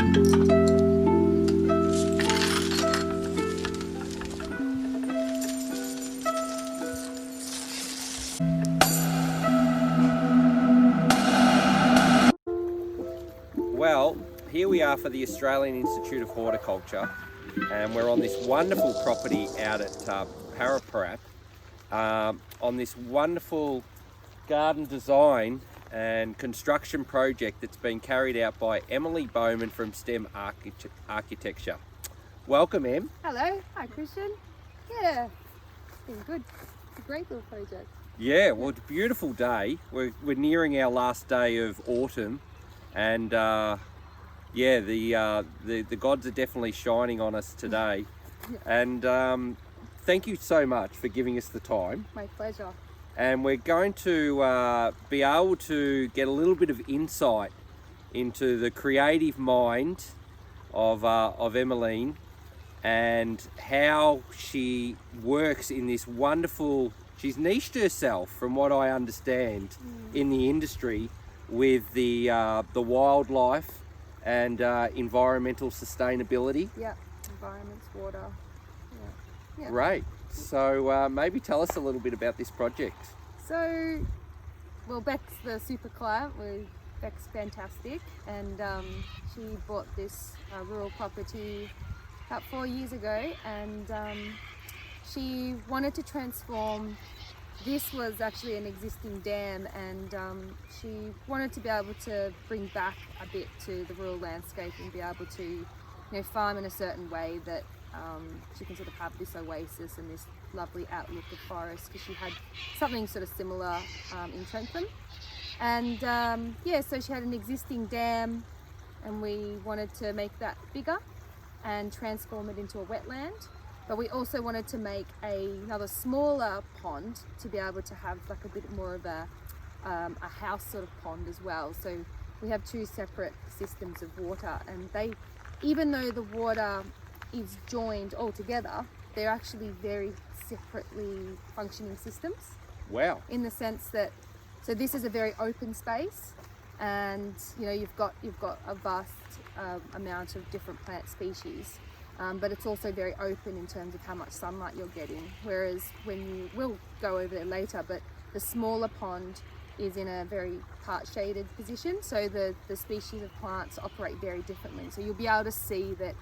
Well, here we are for the Australian Institute of Horticulture, and we're on this wonderful property out at Paraparap, on this wonderful garden design and construction project that's been carried out by Emmaline Bowman from STEM Architecture. Welcome, Em. Hello. Hi, Christian. Yeah, it's been good. It's a great little project. Yeah, well, it's a beautiful day. We're nearing our last day of autumn, and yeah, the gods are definitely shining on us today. And thank you so much for giving us the time. My pleasure. And we're going to be able to get a little bit of insight into the creative mind of Emmaline and how she works in this wonderful, she's niched herself, from what I understand, in the industry with the wildlife and environmental sustainability. Yeah, environments, water. Yeah. Great. So maybe tell us a little bit about this project. So, well, Beck's the super client. Beck's fantastic, and she bought this rural property about 4 years ago, and she wanted to transform. This was actually an existing dam, and she wanted to be able to bring back a bit to the rural landscape and be able to, farm in a certain way that she can sort of have this oasis and this lovely outlook of forest, because she had something sort of similar in Trentham. And yeah, so she had an existing dam, and we wanted to make that bigger and transform it into a wetland. But we also wanted to make another smaller pond to be able to have like a bit more of a house sort of pond as well. So we have two separate systems of water, and they, even though the water is joined all together, they're actually very separately functioning systems. Wow. In the sense that, so this is a very open space, and you've got a vast amount of different plant species. But it's also very open in terms of how much sunlight you're getting. Whereas we'll go over there later, but the smaller pond is in a very part shaded position. So the species of plants operate very differently. So you'll be able to see that,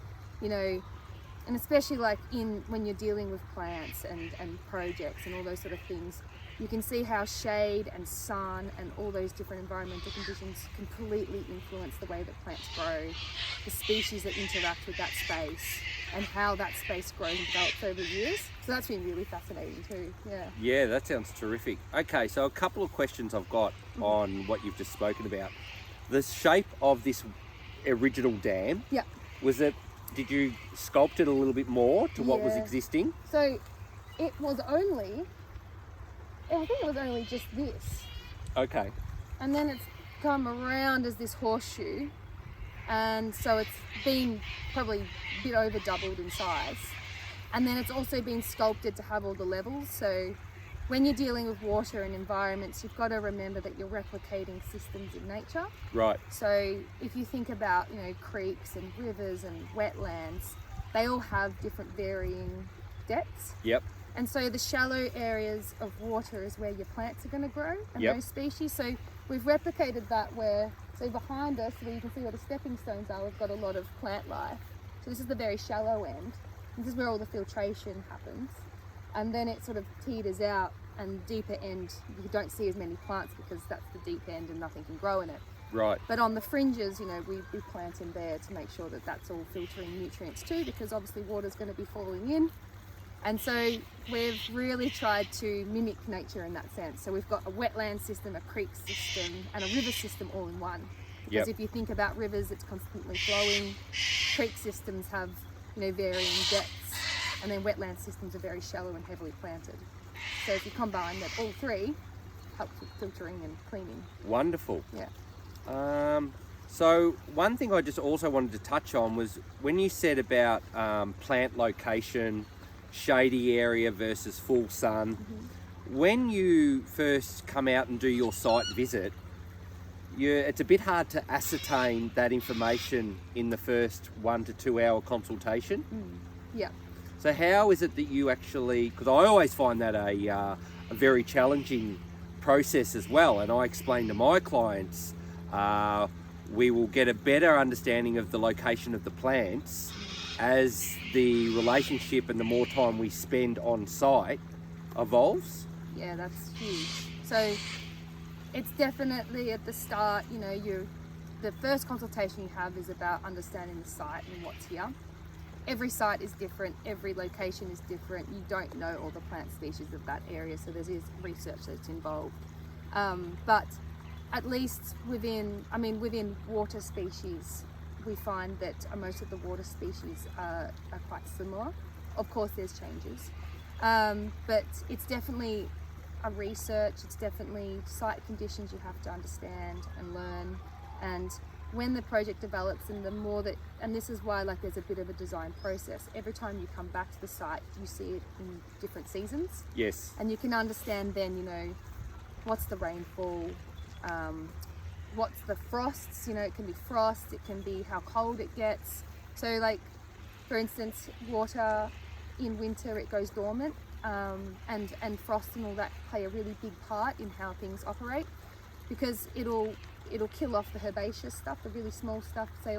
and especially like when you're dealing with plants and projects and all those sort of things, you can see how shade and sun and all those different environmental conditions completely influence the way that plants grow, the species that interact with that space, and how that space grows and develops over years. So that's been really fascinating too. Yeah, that sounds terrific. Okay, so a couple of questions I've got on what you've just spoken about. The shape of this original dam, did you sculpt it a little bit more to what was existing? So it was only, I think it was only just this. Okay. And then it's come around as this horseshoe, and so it's been probably a bit over doubled in size. And then it's also been sculpted to have all the levels. So when you're dealing with water and environments, you've got to remember that you're replicating systems in nature. Right. So if you think about, creeks and rivers and wetlands, they all have different varying depths. Yep. And so the shallow areas of water is where your plants are going to grow, and those species. So we've replicated that so behind us, where you can see where the stepping stones are, we've got a lot of plant life. So this is the very shallow end. This is where all the filtration happens. And then it sort of teeters out, and deeper end, you don't see as many plants because that's the deep end and nothing can grow in it. Right. But on the fringes, we plant in there to make sure that that's all filtering nutrients too, because obviously water's going to be falling in. And so we've really tried to mimic nature in that sense. So we've got a wetland system, a creek system, and a river system all in one. Because if you think about rivers, it's constantly flowing. Creek systems have, varying depths, and then wetland systems are very shallow and heavily planted. So if you combine that, all three helps with filtering and cleaning. Wonderful. Yeah. So one thing I just also wanted to touch on was when you said about plant location, shady area versus full sun. When you first come out and do your site visit, it's a bit hard to ascertain that information in the first 1 to 2 hour consultation. Yeah. So how is it that you actually, because I always find that a very challenging process as well, and I explain to my clients, we will get a better understanding of the location of the plants as the relationship and the more time we spend on site evolves. Yeah, that's huge. So it's definitely at the start, you know, the first consultation you have is about understanding the site and what's here. Every site is different, every location is different. You don't know all the plant species of that area, so there is research that's involved. But at least within water species, we find that most of the water species are quite similar. Of course, there's changes, but it's definitely a research, it's definitely site conditions you have to understand and learn. And when the project develops, and the more that, and this is why there's a bit of a design process. Every time you come back to the site, you see it in different seasons. Yes. And you can understand then, you know, what's the rainfall, what's the frosts, you know, it can be frost, it can be how cold it gets. So for instance, water in winter, it goes dormant, and frost and all that play a really big part in how things operate, because it'll kill off the herbaceous stuff, the really small stuff, say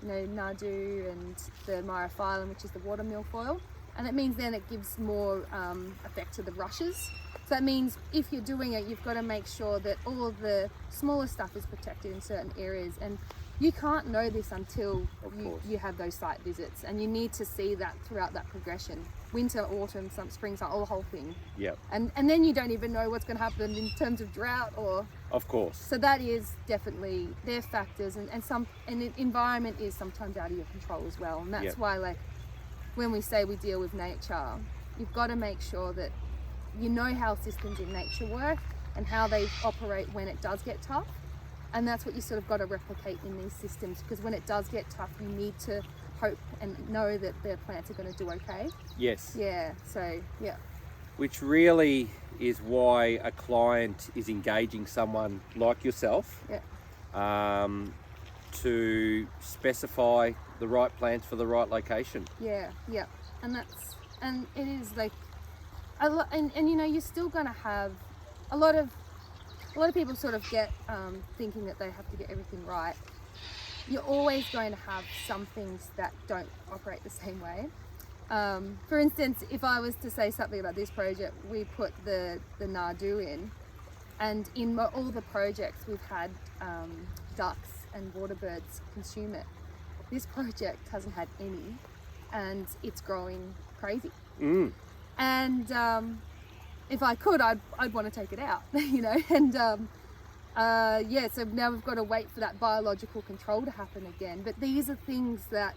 nardoo and the myrophyllum, which is the water milfoil, and it means then it gives more effect to the rushes. So that means if you're doing it, you've got to make sure that all of the smaller stuff is protected in certain areas, and you can't know this until you have those site visits, and you need to see that throughout that progression. Winter, autumn, spring, all the whole thing. Yep. And then you don't even know what's going to happen in terms of drought or... Of course. So that is definitely, their factors, and the environment is sometimes out of your control as well. And that's why when we say we deal with nature, you've got to make sure that you know how systems in nature work and how they operate when it does get tough. And that's what you sort of got to replicate in these systems, because when it does get tough, you need to hope and know that the plants are going to do okay. Yes. Yeah, so, yeah. Which really is why a client is engaging someone like yourself to specify the right plants for the right location. Yeah, yeah. And it is a lot, and you know, you're still going to have a lot of people sort of get thinking that they have to get everything right. You're always going to have some things that don't operate the same way. For instance, if I was to say something about this project, we put the nardoo in, and in all the projects we've had ducks and water birds consume it. This project hasn't had any, and it's growing crazy. And if I could, I'd want to take it out, you know. And so now we've got to wait for that biological control to happen again. But these are things that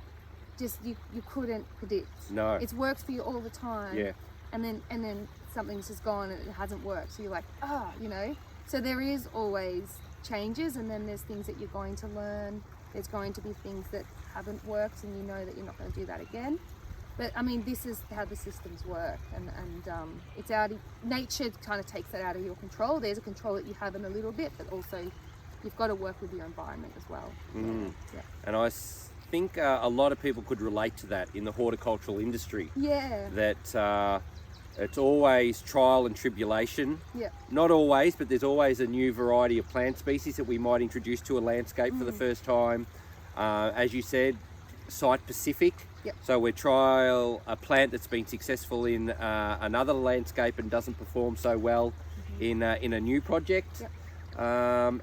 just you couldn't predict. No. It's worked for you all the time. Yeah. And then something's just gone and it hasn't worked. So you're like, you know. So there is always changes, and then there's things that you're going to learn. There's going to be things that haven't worked, and you know that you're not going to do that again. But I mean, this is how the systems work, and it's nature kind of takes that out of your control. There's a control that you have in a little bit, but also you've got to work with your environment as well. Yeah. And I think a lot of people could relate to that in the horticultural industry. Yeah. That it's always trial and tribulation. Yeah. Not always, but there's always a new variety of plant species that we might introduce to a landscape for the first time. As you said, site specific. Yep. So we trial a plant that's been successful in another landscape and doesn't perform so well in a new project. Yep.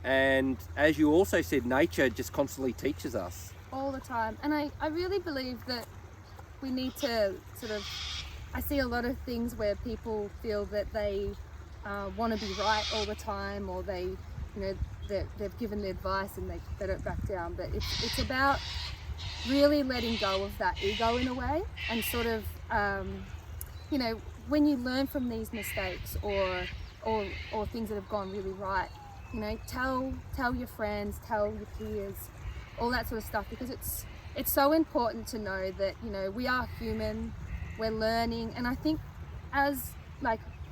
And as you also said, nature just constantly teaches us. All the time. And I really believe that we need to sort of, I see a lot of things where people feel that they want to be right all the time, or they, you know, they've given the advice and they don't back down. But it's about really letting go of that ego in a way, and sort of, you know, when you learn from these mistakes or things that have gone really right, you know, tell your friends, tell your peers, all that sort of stuff, because it's so important to know that, you know, we are human, we're learning. And I think as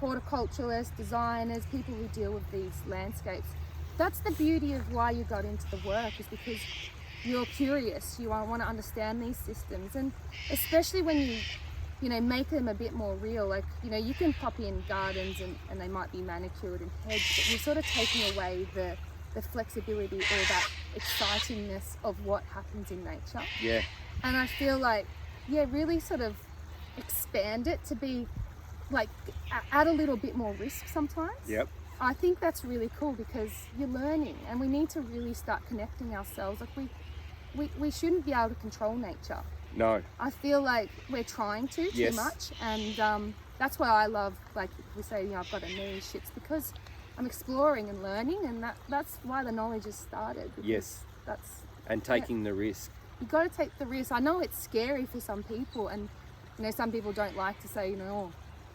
horticulturalists, designers, people who deal with these landscapes, that's the beauty of why you got into the work, is because you're curious, you want to understand these systems, and especially when you know, make them a bit more real. Like, you know, you can pop in gardens and they might be manicured and hedged, but you're sort of taking away the flexibility or that excitingness of what happens in nature. Yeah. And I feel like, yeah, really sort of expand it to be like, add a little bit more risk sometimes. Yep. I think that's really cool, because you're learning, and we need to really start connecting ourselves. Like, we shouldn't be able to control nature. No. I feel like we're trying to too much, and that's why I love, like we say, you know, I've got a niche. It's because I'm exploring and learning, and that's why the knowledge has started. Yes. That's And taking the risk. You got to take the risk. I know it's scary for some people, and you know, some people don't like to say, you know, oh,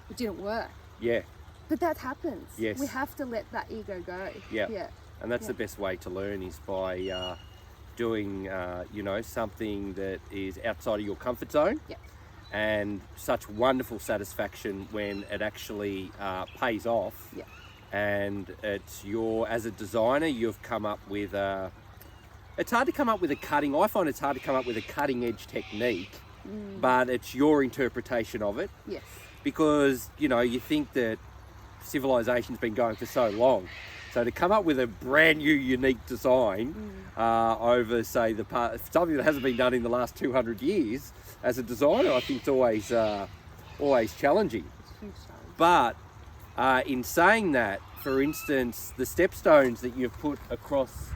it didn't work. Yeah. But that happens. Yes. We have to let that ego go. Yeah. Yeah. And that's the best way to learn, is by doing, you know, something that is outside of your comfort zone. Yeah. And such wonderful satisfaction when it actually pays off. Yeah. And it's as a designer, you've come up with it's hard to come up with I find it's hard to come up with a cutting edge technique, but it's your interpretation of it. Yes. Because, you know, you think that civilization's been going for so long. So to come up with a brand new, unique design over, say, something that hasn't been done in the last 200 years, as a designer, I think it's always challenging. It's a huge challenge. But in saying that, for instance, the stepstones that you've put across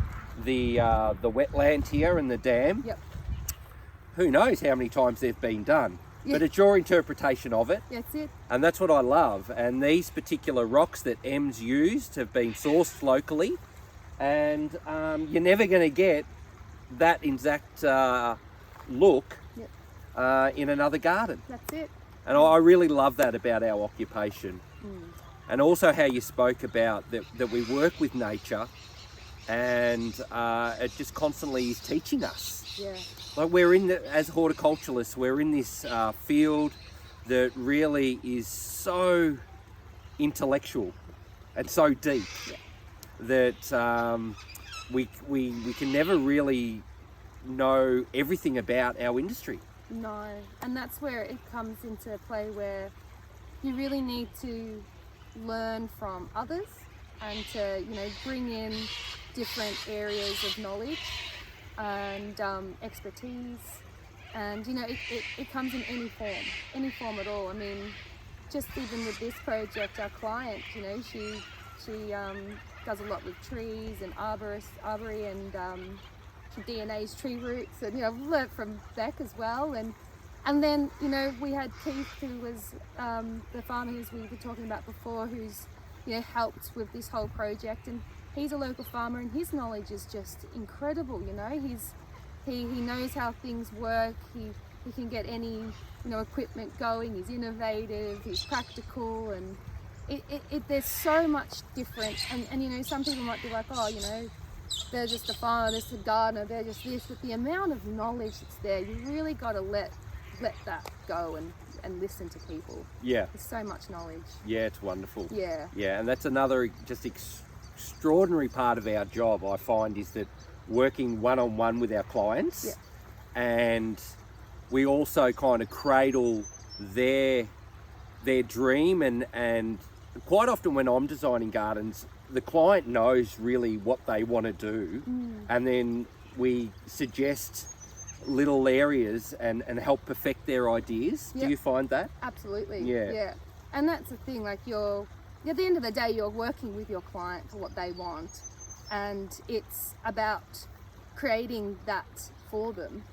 the wetland here and the dam, Yep. who knows how many times they've been done. Yeah. But it's your interpretation of it. That's it. And that's what I love. And these particular rocks that Em's used have been sourced locally, and you're never going to get that exact look in another garden. That's it. And I really love that about our occupation. And also how you spoke about that we work with nature, and it just constantly is teaching us. Yeah. Like, as horticulturalists, we're in this field that really is so intellectual and so deep that we can never really know everything about our industry. No, and that's where it comes into play, where you really need to learn from others and to, you know, bring in different areas of knowledge and expertise, and you know, it comes in any form at all. I mean, just even with this project, our client, you know, she does a lot with trees and arbory, and she DNA's tree roots, and you know, I've learnt from Beck as well, and then, you know, we had Keith, who was the farmer who we were talking about before, who's, you know, helped with this whole project, and he's a local farmer, and his knowledge is just incredible. You know, he knows how things work. He can get any, you know, equipment going. He's innovative. He's practical, and there's so much different. And you know, some people might be like, oh, you know, they're just a farmer, they're just a gardener, they're just this. But the amount of knowledge that's there, you really got to let that go and listen to people. Yeah. There's so much knowledge. Yeah, it's wonderful. Yeah. Yeah, and that's another just extraordinary part of our job, I find, is that working one-on-one with our clients, and we also kind of cradle their dream, and quite often when I'm designing gardens, the client knows really what they want to do, and then we suggest little areas and help perfect their ideas. Do you find that? Absolutely. Yeah. And that's the thing, like, at the end of the day, you're working with your client for what they want, and it's about creating that for them,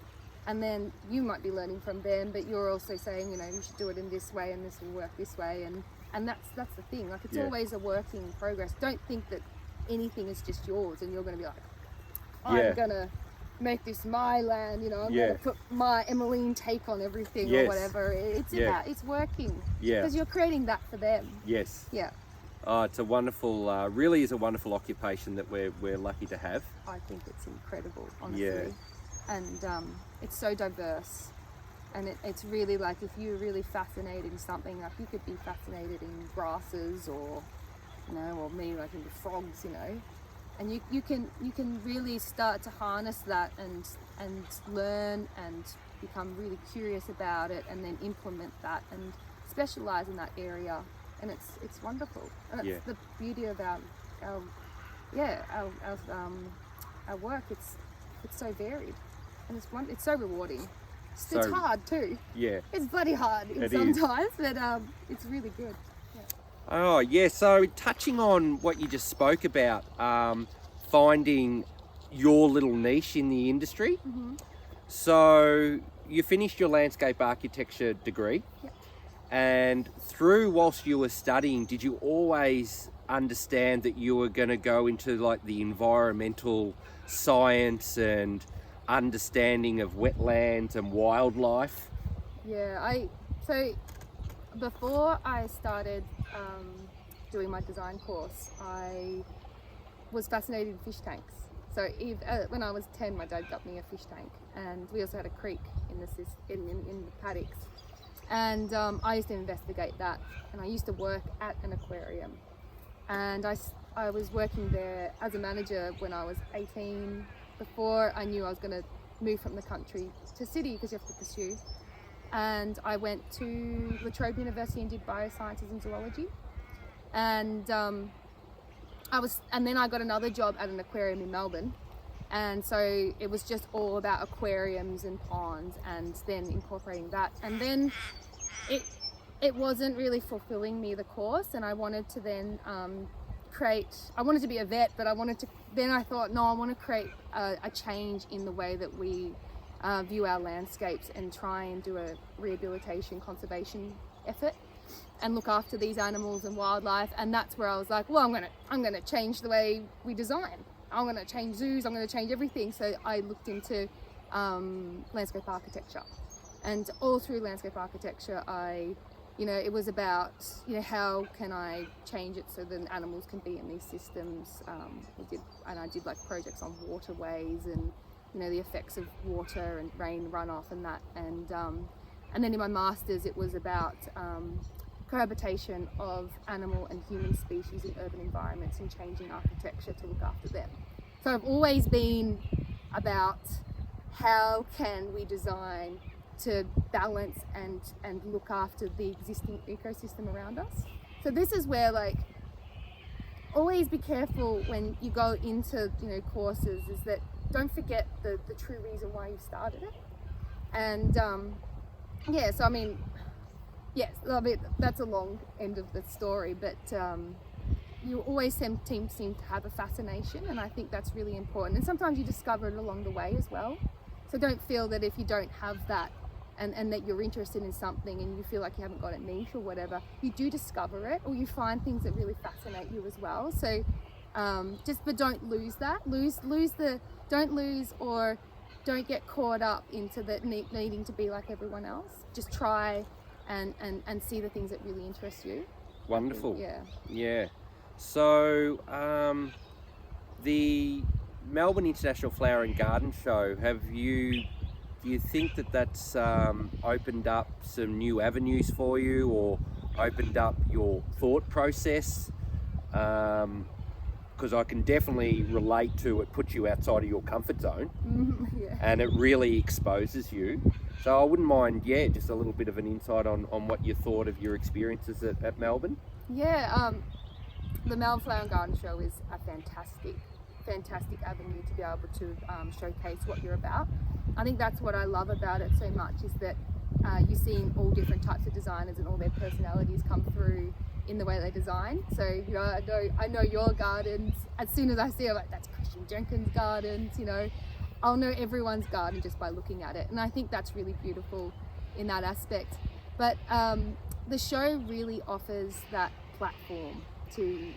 and then you might be learning from them, but you're also saying, you know, you should do it in this way, and this will work this way, and that's the thing. Like, it's always a work in progress. Don't think that anything is just yours and you're going to be like, I'm going to make this my land, you know, I'm going to put my Emmaline take on everything or whatever. It's working, because you're creating that for them. Yes. Yeah. Oh, it's a wonderful, really is a wonderful occupation that we're lucky to have. I think it's incredible, honestly. Yeah. And it's so diverse. And it's really like, if you're really fascinated in something, like you could be fascinated in grasses, or, you know, or me, like in the frogs, you know. and you can really start to harness that and learn and become really curious about it, and then implement that and specialize in that area, and it's wonderful. And that's the beauty of our work. It's so varied, and it's so rewarding. It's hard too. Yeah, it's bloody hard sometimes, but it's really good. Oh yeah, so touching on what you just spoke about, finding your little niche in the industry. Mm-hmm. So you finished your landscape architecture degree. Yep. And whilst you were studying, did you always understand that you were going to go into like the environmental science and understanding of wetlands and wildlife? Yeah, so before I started doing my design course, I was fascinated in fish tanks. So when I was 10, my dad got me a fish tank, and we also had a creek in the paddocks. And I used to investigate that, and I used to work at an aquarium. And I was working there as a manager when I was 18, before I knew I was going to move from the country to city, because you have to pursue. And I went to La Trobe University and did biosciences and zoology. And then I got another job at an aquarium in Melbourne. And so it was just all about aquariums and ponds, and then incorporating that. And then it wasn't really fulfilling me, the course, and I wanted to then I wanted to be a vet, but I thought, no, I want to create a change in the way that we view our landscapes, and try and do a rehabilitation conservation effort and look after these animals and wildlife. And that's where I was like, well, I'm gonna change the way we design. I'm gonna change zoos, I'm gonna change everything. So I looked into landscape architecture, and all through landscape architecture it was about, how can I change it so that animals can be in these systems. I did like projects on waterways and the effects of water and rain runoff and that. And then in my master's, it was about cohabitation of animal and human species in urban environments, and changing architecture to look after them. So I've always been about how can we design to balance and look after the existing ecosystem around us. So this is where, like, always be careful when you go into courses, is that don't forget the true reason why you started it. And so I mean, yes, that's a long end of the story, but you always seem to have a fascination, and I think that's really important. And sometimes you discover it along the way as well. So don't feel that if you don't have that, and that you're interested in something and you feel like you haven't got a niche or whatever, you do discover it, or you find things that really fascinate you as well. So but don't lose that. Don't get caught up into the needing to be like everyone else. Just try and see the things that really interest you. Wonderful. Yeah. So the Melbourne International Flower and Garden Show, do you think that's opened up some new avenues for you, or opened up your thought process? Because I can definitely relate to it, puts you outside of your comfort zone. Yeah. And it really exposes you. So I wouldn't mind, just a little bit of an insight on what you thought of your experiences at Melbourne. Yeah, the Melbourne Flower and Garden Show is a fantastic avenue to be able to showcase what you're about. I think that's what I love about it so much, is that you're seeing all different types of designers and all their personalities come through in the way they design. So I know your gardens. As soon as I see it, I'm like, that's Christian Jenkins Gardens. I'll know everyone's garden just by looking at it, and I think that's really beautiful in that aspect. But the show really offers that platform to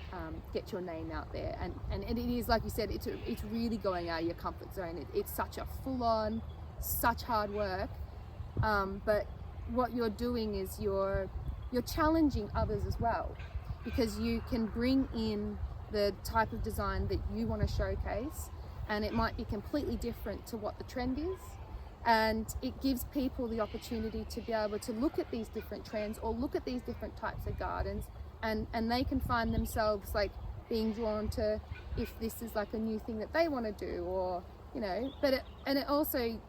get your name out there, and it is, like you said, it's really going out of your comfort zone. It's such a full-on, such hard work, but what you're doing is you're challenging others as well, because you can bring in the type of design that you want to showcase, and it might be completely different to what the trend is, and it gives people the opportunity to be able to look at these different trends or look at these different types of gardens, and they can find themselves like being drawn to if this is like a new thing that they want to do, or but it also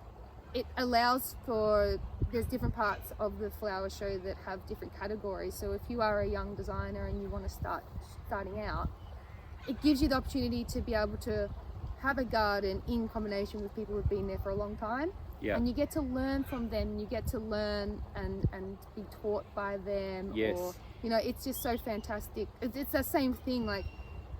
it allows for, there's different parts of the flower show that have different categories. So if you are a young designer and you want to starting out, it gives you the opportunity to be able to have a garden in combination with people who've been there for a long time. Yeah. And you get to learn from them, you get to learn and be taught by them. Yes. Or, it's just so fantastic. It's the same thing, like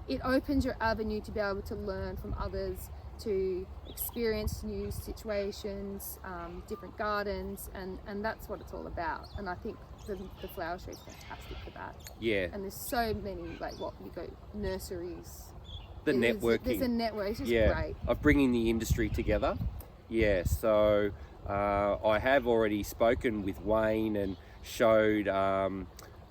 it opens your avenue to be able to learn from others, to experience new situations, different gardens, and that's what it's all about. And I think the flower show is fantastic for that. Yeah. And there's so many, like nurseries. The networking. There's a network, it's just great. Of bringing the industry together. Yeah, so I have already spoken with Wayne and showed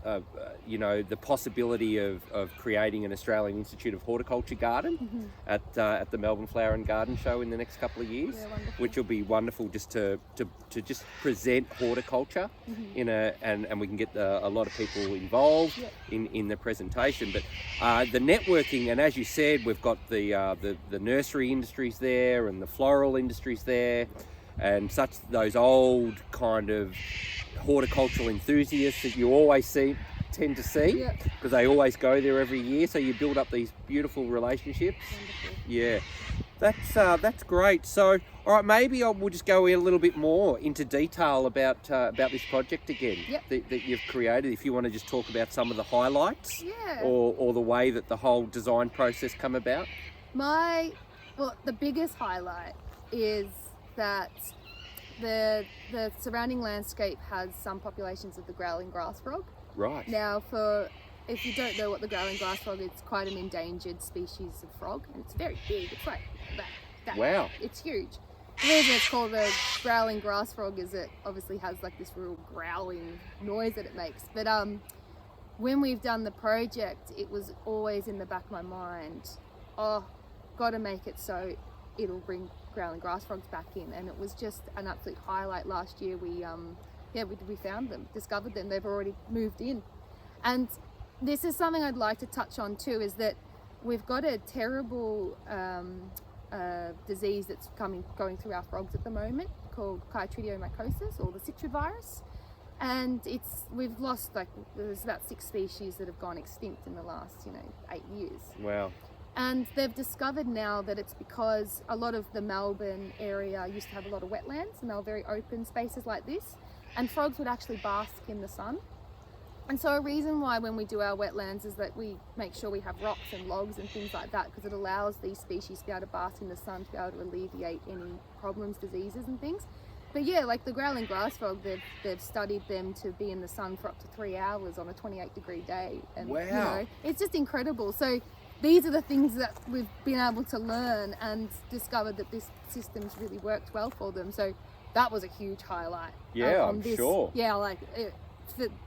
the possibility of creating an Australian Institute of Horticulture garden at the Melbourne Flower and Garden Show in the next couple of years, which will be wonderful just to just present horticulture and we can get a lot of people involved in the presentation. But the networking, and as you said, we've got the nursery industries there and the floral industries there, and those old kind of horticultural enthusiasts that you always tend to see, because they always go there every year, so you build up these beautiful relationships. Wonderful. Yeah, that's great. So all right, maybe we'll just go a little bit more into detail about this project again that you've created, if you want to just talk about some of the highlights or the way that the whole design process come about. The biggest highlight is that the surrounding landscape has some populations of the growling grass frog. Right. Now, if you don't know what the growling grass frog is, it's quite an endangered species of frog, and it's very big. It's like that. Wow. It's huge. The reason it's called a growling grass frog is it obviously has like this real growling noise that it makes. But when we've done the project, it was always in the back of my mind, got to make it so it'll bring growling grass frogs back in. And it was just an absolute highlight. Last year we found them, discovered them. They've already moved in. And this is something I'd like to touch on too, is that we've got a terrible disease that's going through our frogs at the moment called chytridiomycosis, or the citrid virus. And we've lost, there's about 6 species that have gone extinct in the last 8 years. Wow. And they've discovered now that it's because a lot of the Melbourne area used to have a lot of wetlands, and they were very open spaces like this, and frogs would actually bask in the sun. And so a reason why when we do our wetlands is that we make sure we have rocks and logs and things like that, because it allows these species to be able to bask in the sun, to be able to alleviate any problems, diseases and things. But yeah, like the growling grass frog, they've studied them to be in the sun for up to 3 hours on a 28-degree day. And wow. It's just incredible. So these are the things that we've been able to learn and discovered that this system's really worked well for them. So that was a huge highlight. I'm sure. Yeah,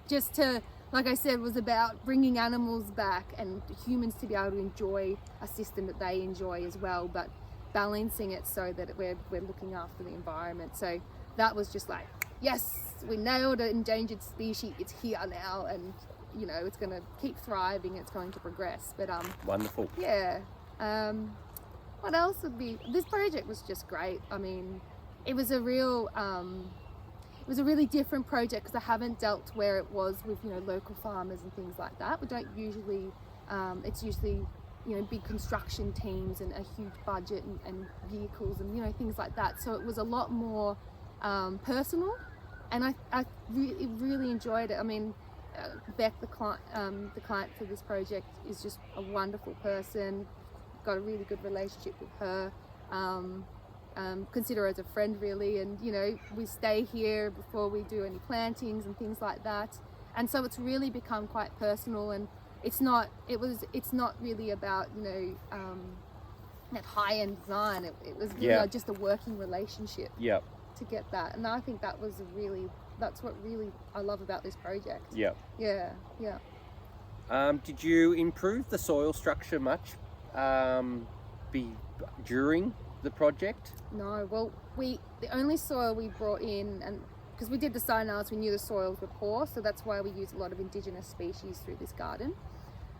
just to, like I said, was about bringing animals back and humans to be able to enjoy a system that they enjoy as well, but balancing it so that we're looking after the environment. So that was just like, yes, we nailed an endangered species. It's here now, and it's going to keep thriving. It's going to progress. But wonderful. Yeah. What else would be? This project was just great. I mean, it was a real. It was a really different project because I haven't dealt where it was with local farmers and things like that. We don't usually. It's usually big construction teams and a huge budget and vehicles and things like that. So it was a lot more personal, and I really enjoyed it. I mean, Beck, the client for this project, is just a wonderful person. Got a really good relationship with her. Consider her as a friend really, and we stay here before we do any plantings and things like that. And so it's really become quite personal, and it's not really about that high-end design. It was really just a working relationship to get that. And I think that's what really I love about this project. Yeah. Did you improve the soil structure much during the project? No, well, the only soil we brought in, and because we did the site analysis, we knew the soils were poor, so that's why we use a lot of indigenous species through this garden.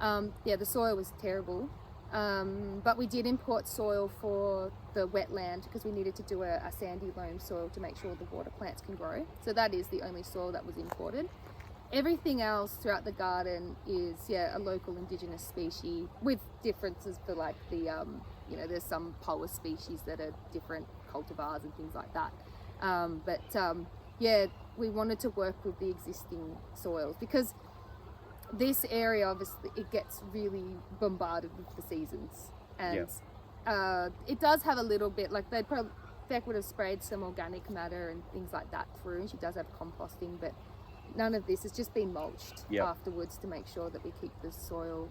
Yeah, the soil was terrible. But we did import soil for the wetland because we needed to do a sandy loam soil to make sure the water plants can grow. So that is the only soil that was imported. Everything else throughout the garden is, yeah, a local indigenous species with differences for like the, you know, there's some poa species that are different cultivars and things like that. Yeah, we wanted to work with the existing soils because this area, obviously, it gets really bombarded with the seasons. And it does have a little bit, like Beck would have sprayed some organic matter and things like that through, and she does have composting, but none of this has just been mulched afterwards to make sure that we keep the soil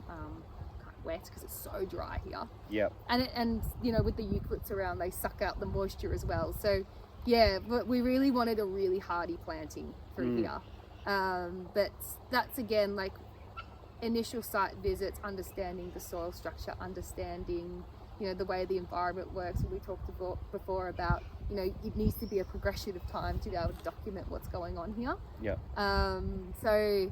wet because it's so dry here. Yep. And you know, with the eucalypts around, they suck out the moisture as well. So yeah, but we really wanted a really hardy planting through here. But that's again like initial site visits, understanding the soil structure, understanding, you know, the way the environment works. And we talked before about, you know, it needs to be a progression of time to be able to document what's going on here. Yeah. So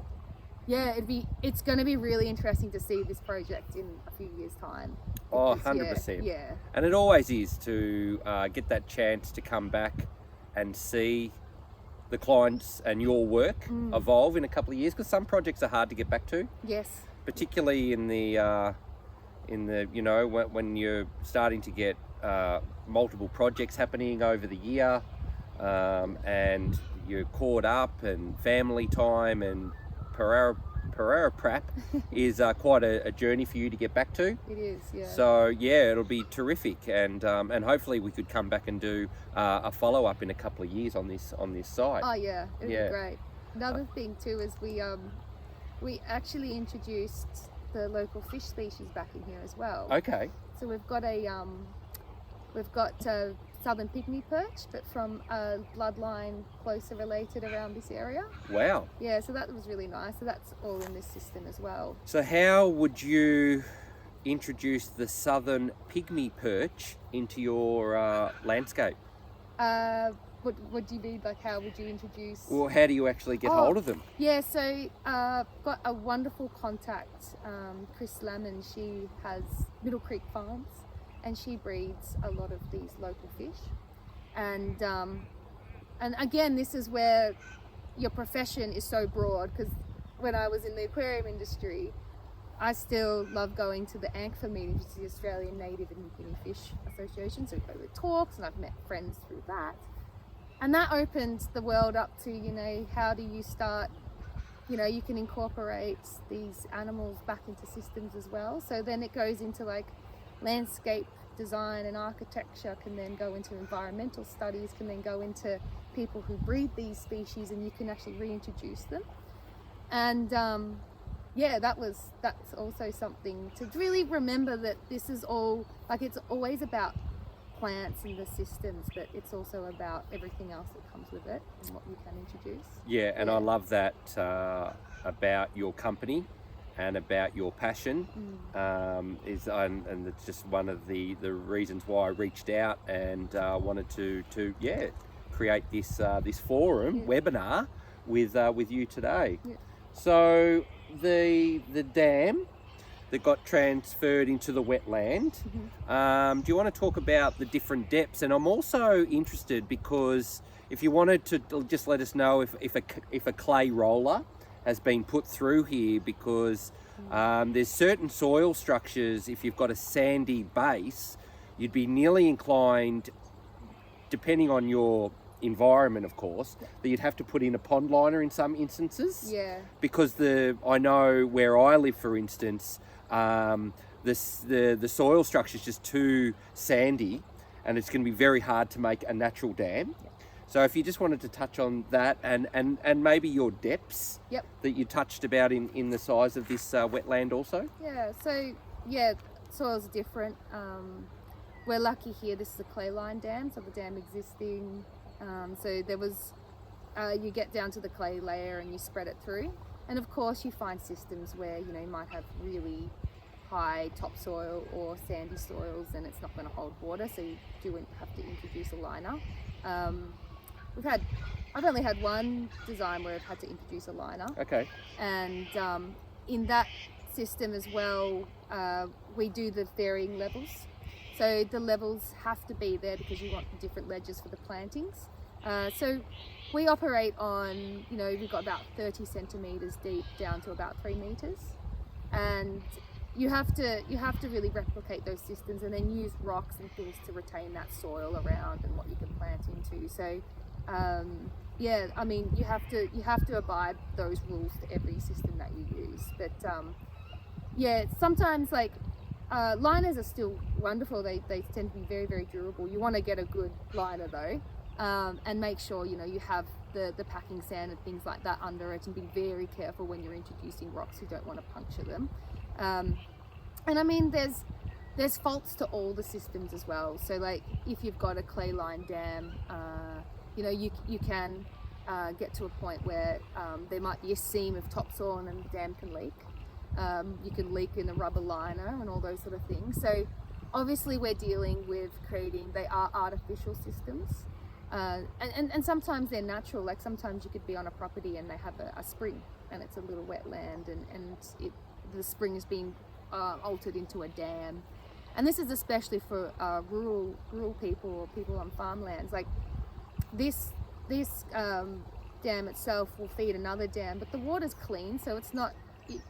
yeah, it's going to be really interesting to see this project in a few years' time. Oh, Because, 100%. Yeah. And it always is to get that chance to come back and see the clients and your work evolve in a couple of years, because some projects are hard to get back to. Yes. Particularly in the you know, when you're starting to get multiple projects happening over the year, and you're caught up, and family time and Pereira prep is quite a journey for you to get back to. It is, yeah. So yeah, it'll be terrific, and hopefully we could come back and do a follow up in a couple of years on this site. Oh yeah, it'd be great. Another thing too is we actually introduced the local fish species back in here as well. Okay. So we've got southern pygmy perch, but from a bloodline closer related around this area. Wow. Yeah, so that was really nice. So that's all in this system as well. So how would you introduce the southern pygmy perch into your landscape? What do you mean? Like, how would you introduce? Well, how do you actually get hold of them? Yeah, so got a wonderful contact, Chris Lemon. She has Middle Creek Farms, and she breeds a lot of these local fish. And again, this is where your profession is so broad, because when I was in the aquarium industry, I still love going to the ANCFA meetings, which is the Australian Native and New Guinea Fish Association. So we go to talks, and I've met friends through that. And that opened the world up to, you know, how do you start, you know, you can incorporate these animals back into systems as well. So then it goes into like landscape design and architecture, can then go into environmental studies, can then go into people who breed these species, and you can actually reintroduce them. And yeah, that's also something to really remember, that this is all, like, it's always about plants and the systems, but it's also about everything else that comes with it and what you can introduce. Yeah, and I love that about your company and about your passion. And it's just one of the reasons why I reached out and wanted to create this forum webinar with you today. Yeah. So the dam that got transferred into the wetland. Do you want to talk about the different depths? And I'm also interested because if you wanted to just let us know if a clay roller has been put through here, because there's certain soil structures, if you've got a sandy base, you'd be nearly inclined, depending on your environment of course, that you'd have to put in a pond liner in some instances. Yeah. Because I know where I live, for instance, the soil structure is just too sandy, and it's going to be very hard to make a natural dam. Yep. So if you just wanted to touch on that, and maybe your depths that you touched about in the size of this wetland also. Yeah, so soil's different. We're lucky here, this is a clay line dam, so the dam existing, so there was, you get down to the clay layer and you spread it through. And of course you find systems where, you know, you might have really high topsoil or sandy soils, and it's not going to hold water, so you do have to introduce a liner. I've only had one design where I've had to introduce a liner. Okay. And in that system as well, we do the varying levels. So the levels have to be there because you want the different ledges for the plantings. So we operate on, we've got about 30 centimetres deep down to about 3 metres. And you have to really replicate those systems and then use rocks and things to retain that soil around and what you can plant into. So you have to abide those rules to every system that you use. But sometimes liners are still wonderful. They tend to be very, very durable. You want to get a good liner though, and make sure you have the packing sand and things like that under it, and be very careful when you're introducing rocks. You don't want to puncture them. And I mean, there's faults to all the systems as well. So if you've got a clay line dam, you can get to a point where there might be a seam of topsoil and the dam can leak. You can leak in the rubber liner and all those sort of things. So obviously we're dealing with they are artificial systems. And sometimes they're natural. Like sometimes you could be on a property and they have a spring and it's a little wetland and the spring is being altered into a dam. And this is especially for rural people or people on farmlands. Like this dam itself will feed another dam, but the water's clean, so it's not.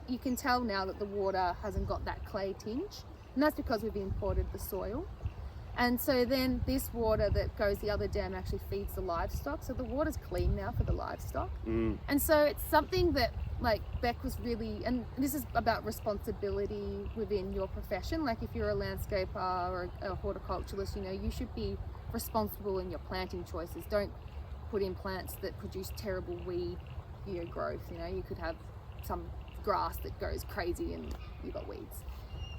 You can tell now that the water hasn't got that clay tinge, and that's because we've imported the soil. And so then this water that goes the other dam actually feeds the livestock, so the water's clean now for the livestock. And so it's something that Beck was really, and this is about responsibility within your profession. Like if you're a landscaper or a horticulturalist, you should be responsible in your planting choices. Don't put in plants that produce terrible weed growth. You could have some grass that goes crazy and you've got weeds.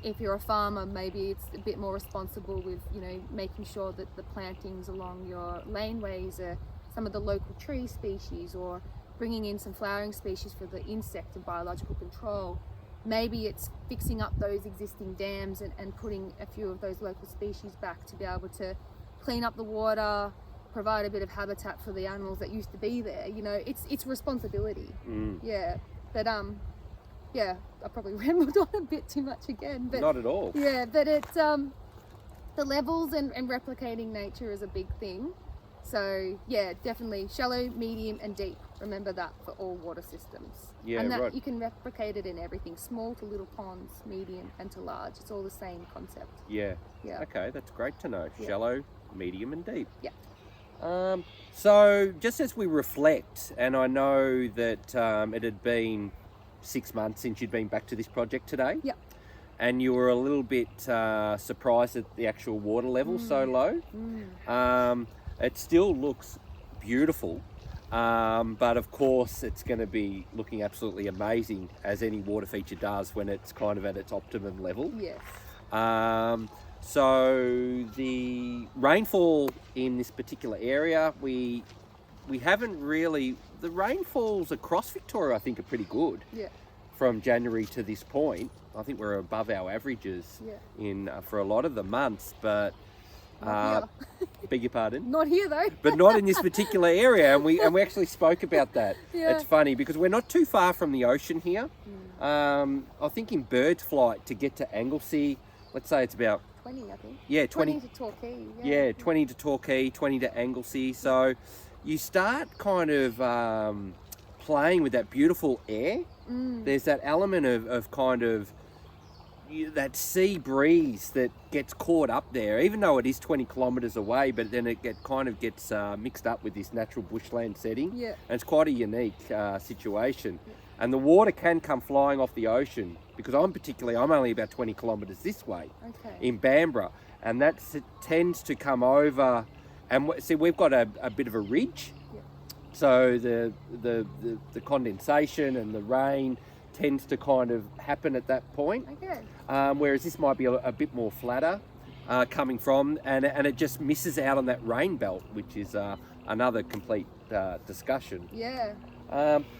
If you're a farmer, maybe it's a bit more responsible with making sure that the plantings along your laneways are some of the local tree species, or bringing in some flowering species for the insect and biological control. Maybe it's fixing up those existing dams and putting a few of those local species back to be able to clean up the water, provide a bit of habitat for the animals that used to be there. It's responsibility. But I probably rambled on a bit too much again. But not at all. Yeah, but it's the levels and replicating nature is a big thing. So yeah, definitely shallow, medium and deep. Remember that for all water systems. Yeah, and that right. You can replicate it in everything, small to little ponds, medium and to large. It's all the same concept. Yeah. Yeah. Okay, that's great to know. Yeah. Shallow, medium and deep. Yeah. So just as we reflect, and I know that it had been 6 months since you'd been back to this project today. Yeah. And you were a little bit surprised at the actual water level so low. It still looks beautiful, but of course it's going to be looking absolutely amazing, as any water feature does when it's kind of at its optimum level. Yes. So the rainfall in this particular area, we haven't really, the rainfalls across Victoria I think are pretty good. Yeah. From January to this point. I think we're above our averages in for a lot of the months, but beg your pardon? Not here though. But not in this particular area, and we actually spoke about that. Yeah. It's funny because we're not too far from the ocean here. I think in bird flight to get to Anglesey, let's say it's about 20, I think. Yeah, 20 to Torquay. Yeah, 20 to Torquay, 20 to Anglesey. So you start kind of playing with that beautiful air. There's that element of kind of that sea breeze that gets caught up there, even though it is 20 kilometres away, but then it gets mixed up with this natural bushland setting. Yeah. And it's quite a unique situation. Yeah. And the water can come flying off the ocean, because I'm only about 20 kilometres this way in Bamborough, and that tends to come over, and see we've got a bit of a ridge. So the condensation and the rain tends to kind of happen at that point. Whereas this might be a bit more flatter coming from, and it just misses out on that rain belt, which is another complete discussion. Yeah.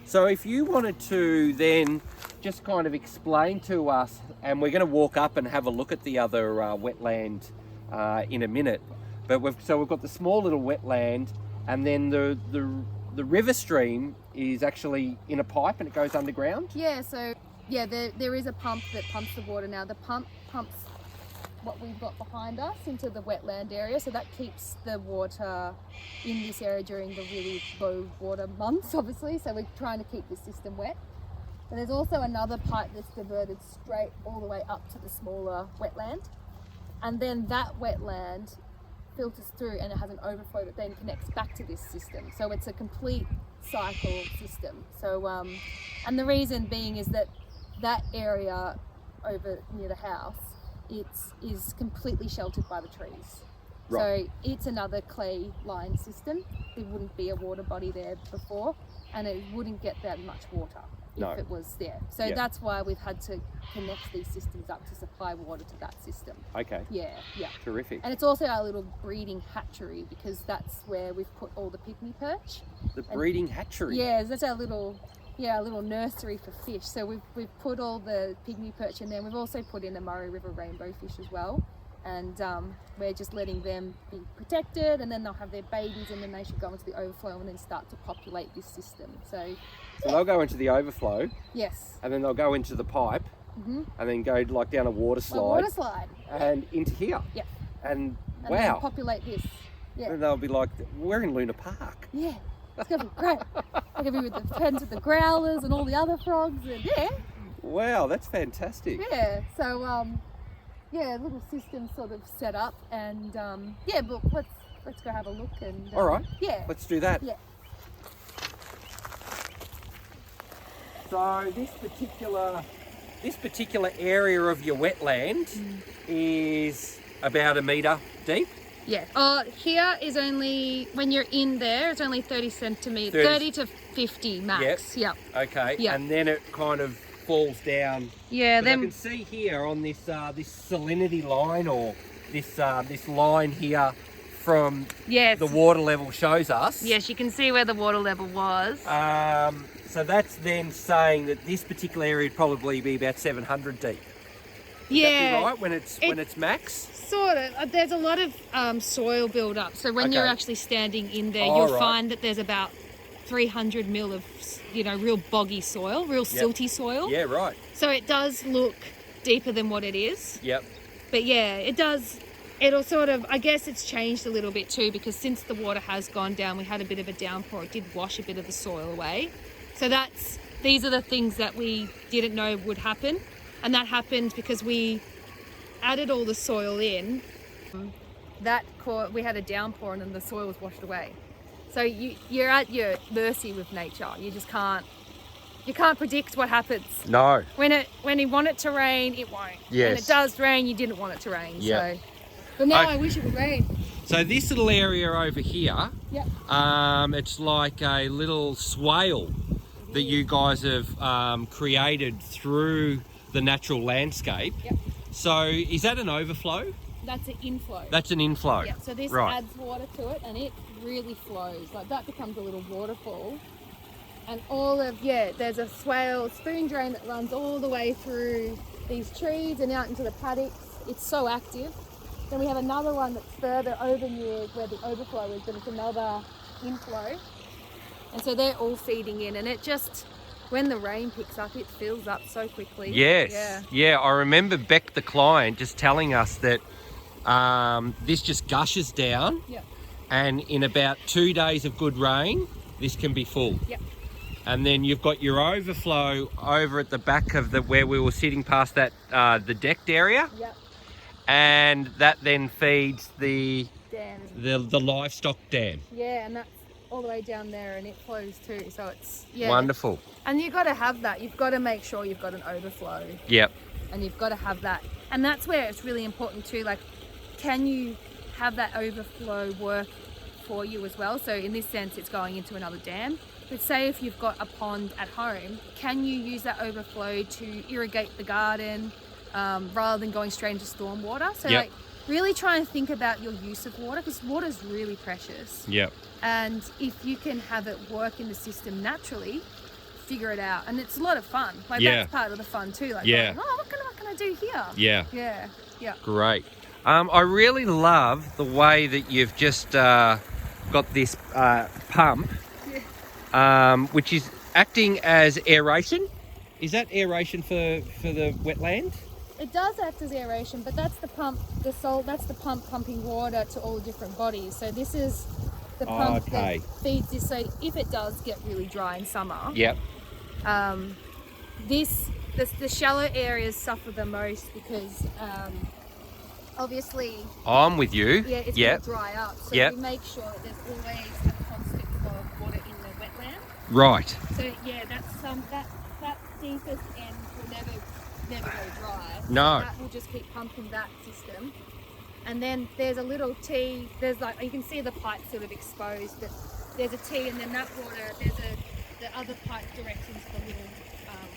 So if you wanted to then just kind of explain to us, and we're going to walk up and have a look at the other wetland in a minute, but we've got the small little wetland, and then the river stream is actually in a pipe and it goes underground? Yeah, so yeah, there is a pump that pumps the water now. The pump pumps what we've got behind us into the wetland area, so that keeps the water in this area during the really low water months, obviously, so we're trying to keep the system wet. But there's also another pipe that's diverted straight all the way up to the smaller wetland, and then that wetland filters through and it has an overflow that then connects back to this system, so it's a complete cycle system. So and the reason being is that area over near the house, it is completely sheltered by the trees. Right. So it's another clay line system. There wouldn't be a water body there before, and it wouldn't get that much water if it was there. So that's why we've had to connect these systems up to supply water to that system. Okay. Yeah. Terrific. And it's also our little breeding hatchery, because that's where we've put all the pygmy perch. The breeding hatchery? Yeah, that's our little nursery for fish. So we've put all the pygmy perch in there. We've also put in a Murray River rainbow fish as well, and we're just letting them be protected, and then they'll have their babies, and then they should go into the overflow and then start to populate this system. So they'll go into the overflow. Yes. And then they'll go into the pipe, and then go like down a water slide. And into here. Yeah. And wow. Then populate this. Yeah. And they'll be like, we're in Luna Park. Yeah. It's going to be great. They're going to be with the friends with the growlers and all the other frogs. And Wow, that's fantastic. Yeah. So, little system sort of set up, and but let's go have a look. And all right. Yeah. Let's do that. Yeah. So this particular area of your wetland is about 1 metre deep. Yeah. Here is only, when you're in there, it's only 30 centimetres, 30 to 50 max. Yep. Okay. Yep. And then it kind of falls down. Yeah. Then I can see here on this salinity line, or this line here from the water level shows us. Yes, you can see where the water level was. So that's then saying that this particular area would probably be about 700 deep. Would that be right when it's max? Sort of. There's a lot of soil build up. So when you're actually standing in there, you'll find that there's about 300 mil of real boggy soil, real silty soil. Yeah, right. So it does look deeper than what it is. Yep. But yeah, it does. It'll sort of, I guess it's changed a little bit too, because since the water has gone down, we had a bit of a downpour. It did wash a bit of the soil away. So these are the things that we didn't know would happen. And that happened because we added all the soil in. We had a downpour, and then the soil was washed away. So you're at your mercy with nature. You just can't predict what happens. No. When you want it to rain, it won't. Yes. When it does rain, you didn't want it to rain. Yeah. So, but now I wish it would rain. So this little area over here, it's like a little swale that you guys have created through the natural landscape. Yep. So is that an overflow? That's an inflow. That's an inflow. Yeah, so this adds water to it, and it really flows. Like that becomes a little waterfall. And there's a spoon drain that runs all the way through these trees and out into the paddocks. It's so active. Then we have another one that's further over near where the overflow is, but it's another inflow. And so they're all feeding in, and it just, when the rain picks up, it fills up so quickly. Yes. Yeah, I remember Beck, the client, just telling us that this just gushes down. Yep. And in about 2 days of good rain, this can be full. Yep. And then you've got your overflow over at the back of where we were sitting past that, the decked area. Yep. And that then feeds the dam. The livestock dam. Yeah, and that's all the way down there, and it flows too. So it's wonderful. And you've got to have that. You've got to make sure you've got an overflow. Yep. And you've got to have that. And that's where it's really important too. Like, can you have that overflow work for you as well? So in this sense, it's going into another dam. But say if you've got a pond at home, can you use that overflow to irrigate the garden rather than going straight into storm water? So like, really try and think about your use of water, because water is really precious. Yep. And if you can have it work in the system naturally, figure it out. And it's a lot of fun. Like that's part of the fun too. Like, going, what can I do here? Yeah. Yeah. Great. I really love the way that you've just got this pump, which is acting as aeration. Is that aeration for the wetland? It does act as aeration, but that's the pump, that's the pump pumping water to all different bodies. So this is the pump that feeds this. So if it does get really dry in summer, yep. The shallow areas suffer the most because obviously I'm with you. Yeah, it's going to dry up. So yep. we make sure that there's always a constant flow of water in the wetland. Right. So yeah, that deepest end will never go dry. No. So that will just keep pumping that system. And then there's a little T, there's like, you can see the pipe sort of exposed, but there's a T, and then that water, the other pipe directs into the little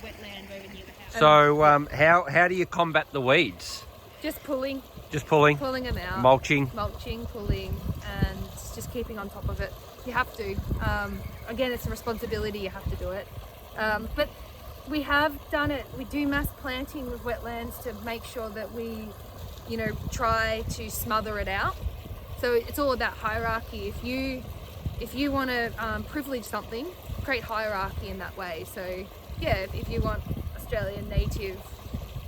wetland over near the house. So how do you combat the weeds? Just pulling. Just pulling? Pulling them out. Mulching? Mulching, pulling, and just keeping on top of it. You have to. Again, it's a responsibility, you have to do it. But we have done it. We do mass planting with wetlands to make sure that we, try to smother it out. So it's all about hierarchy. If you want to privilege something, create hierarchy in that way. So yeah, if you want Australian native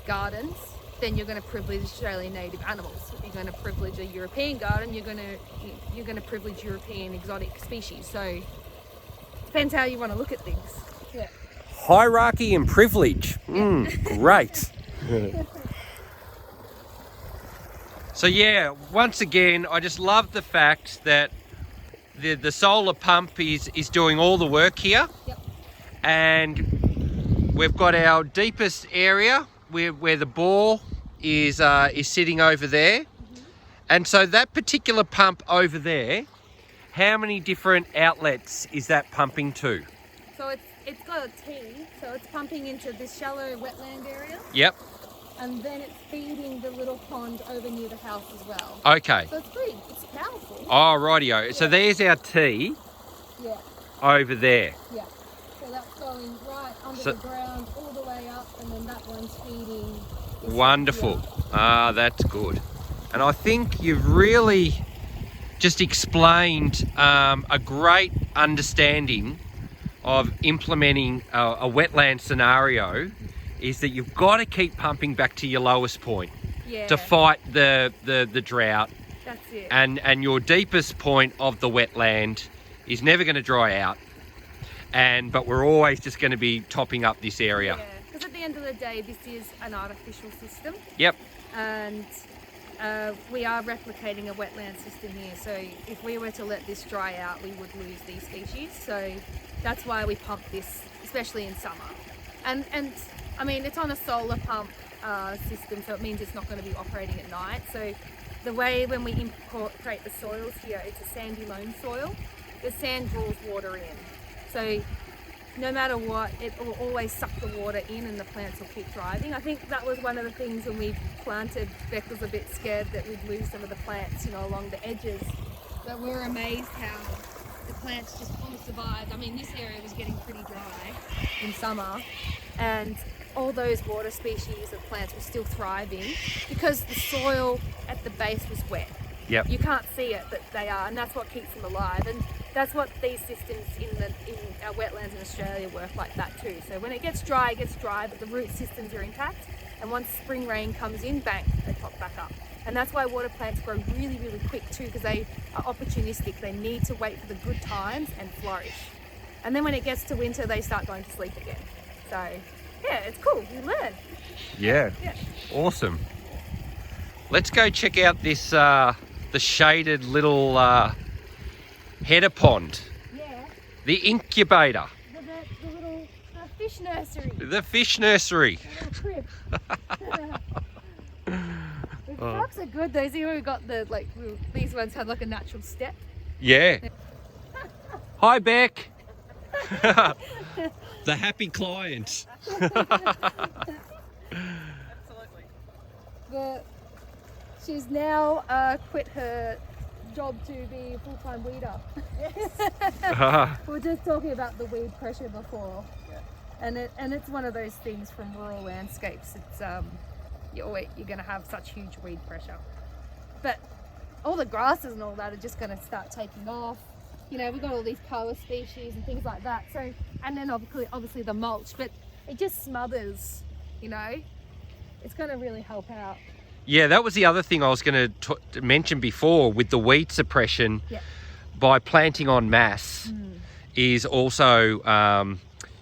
gardens, then you're going to privilege Australian native animals. If you're going to privilege a European garden, you're going to privilege European exotic species. So depends how you want to look at things. Yeah. Hierarchy and privilege. Great. So yeah, once again, I just love the fact that the solar pump is doing all the work here. Yep. And we've got our deepest area where the bore is sitting over there. Mm-hmm. And so that particular pump over there, how many different outlets is that pumping to? So it's got a T, so it's pumping into this shallow wetland area. Yep. And then it's feeding the little pond over near the house as well. Okay. So it's powerful. Oh, rightio. Yeah. So there's our T. Yeah. Over there. Yeah. So that's going right under the ground all the way up, and then that one's feeding. Wonderful. That's good. And I think you've really just explained a great understanding of implementing a wetland scenario, is that you've got to keep pumping back to your lowest point to fight the drought. That's it. And your deepest point of the wetland is never going to dry out, but we're always just going to be topping up this area. Yeah, because at the end of the day, this is an artificial system. Yep. And we are replicating a wetland system here. So if we were to let this dry out, we would lose these species. So that's why we pump this, especially in summer. And I mean, it's on a solar pump system, so it means it's not going to be operating at night. So the way when we incorporate the soils here, it's a sandy loam soil. The sand draws water in. So no matter what, it will always suck the water in and the plants will keep thriving. I think that was one of the things when we planted. Beck was a bit scared that we'd lose some of the plants, along the edges. But we were amazed how the plants just all survived. I mean, this area was getting pretty dry in summer, and all those water species of plants were still thriving because the soil at the base was wet. Yep. You can't see it, but they are, and that's what keeps them alive. And that's what these systems in our wetlands in Australia work like that too. So when it gets dry, but the root systems are intact. And once spring rain comes in, bang, they pop back up. And that's why water plants grow really, really quick too, because they are opportunistic. They need to wait for the good times and flourish. And then when it gets to winter, they start going to sleep again. So yeah, it's cool. You learn. Yeah. Awesome. Let's go check out this the shaded little header pond. Yeah. The incubator. The little fish nursery. The fish nursery. The little crib. The frogs are good though. See, we got these ones had like a natural step. Yeah. Hi, Beck. The happy client. Absolutely. She's now quit her job to be a full-time weeder. Yes. We were just talking about the weed pressure before. Yeah. And it's one of those things from rural landscapes. It's you're going to have such huge weed pressure. But all the grasses and all that are just going to start taking off. We've got all these power species and things like that. So, and then obviously the mulch. But it just smothers, you know. It's going to really help out. Yeah, that was the other thing I was going to mention before with the weed suppression. Yeah. By planting en masse is also,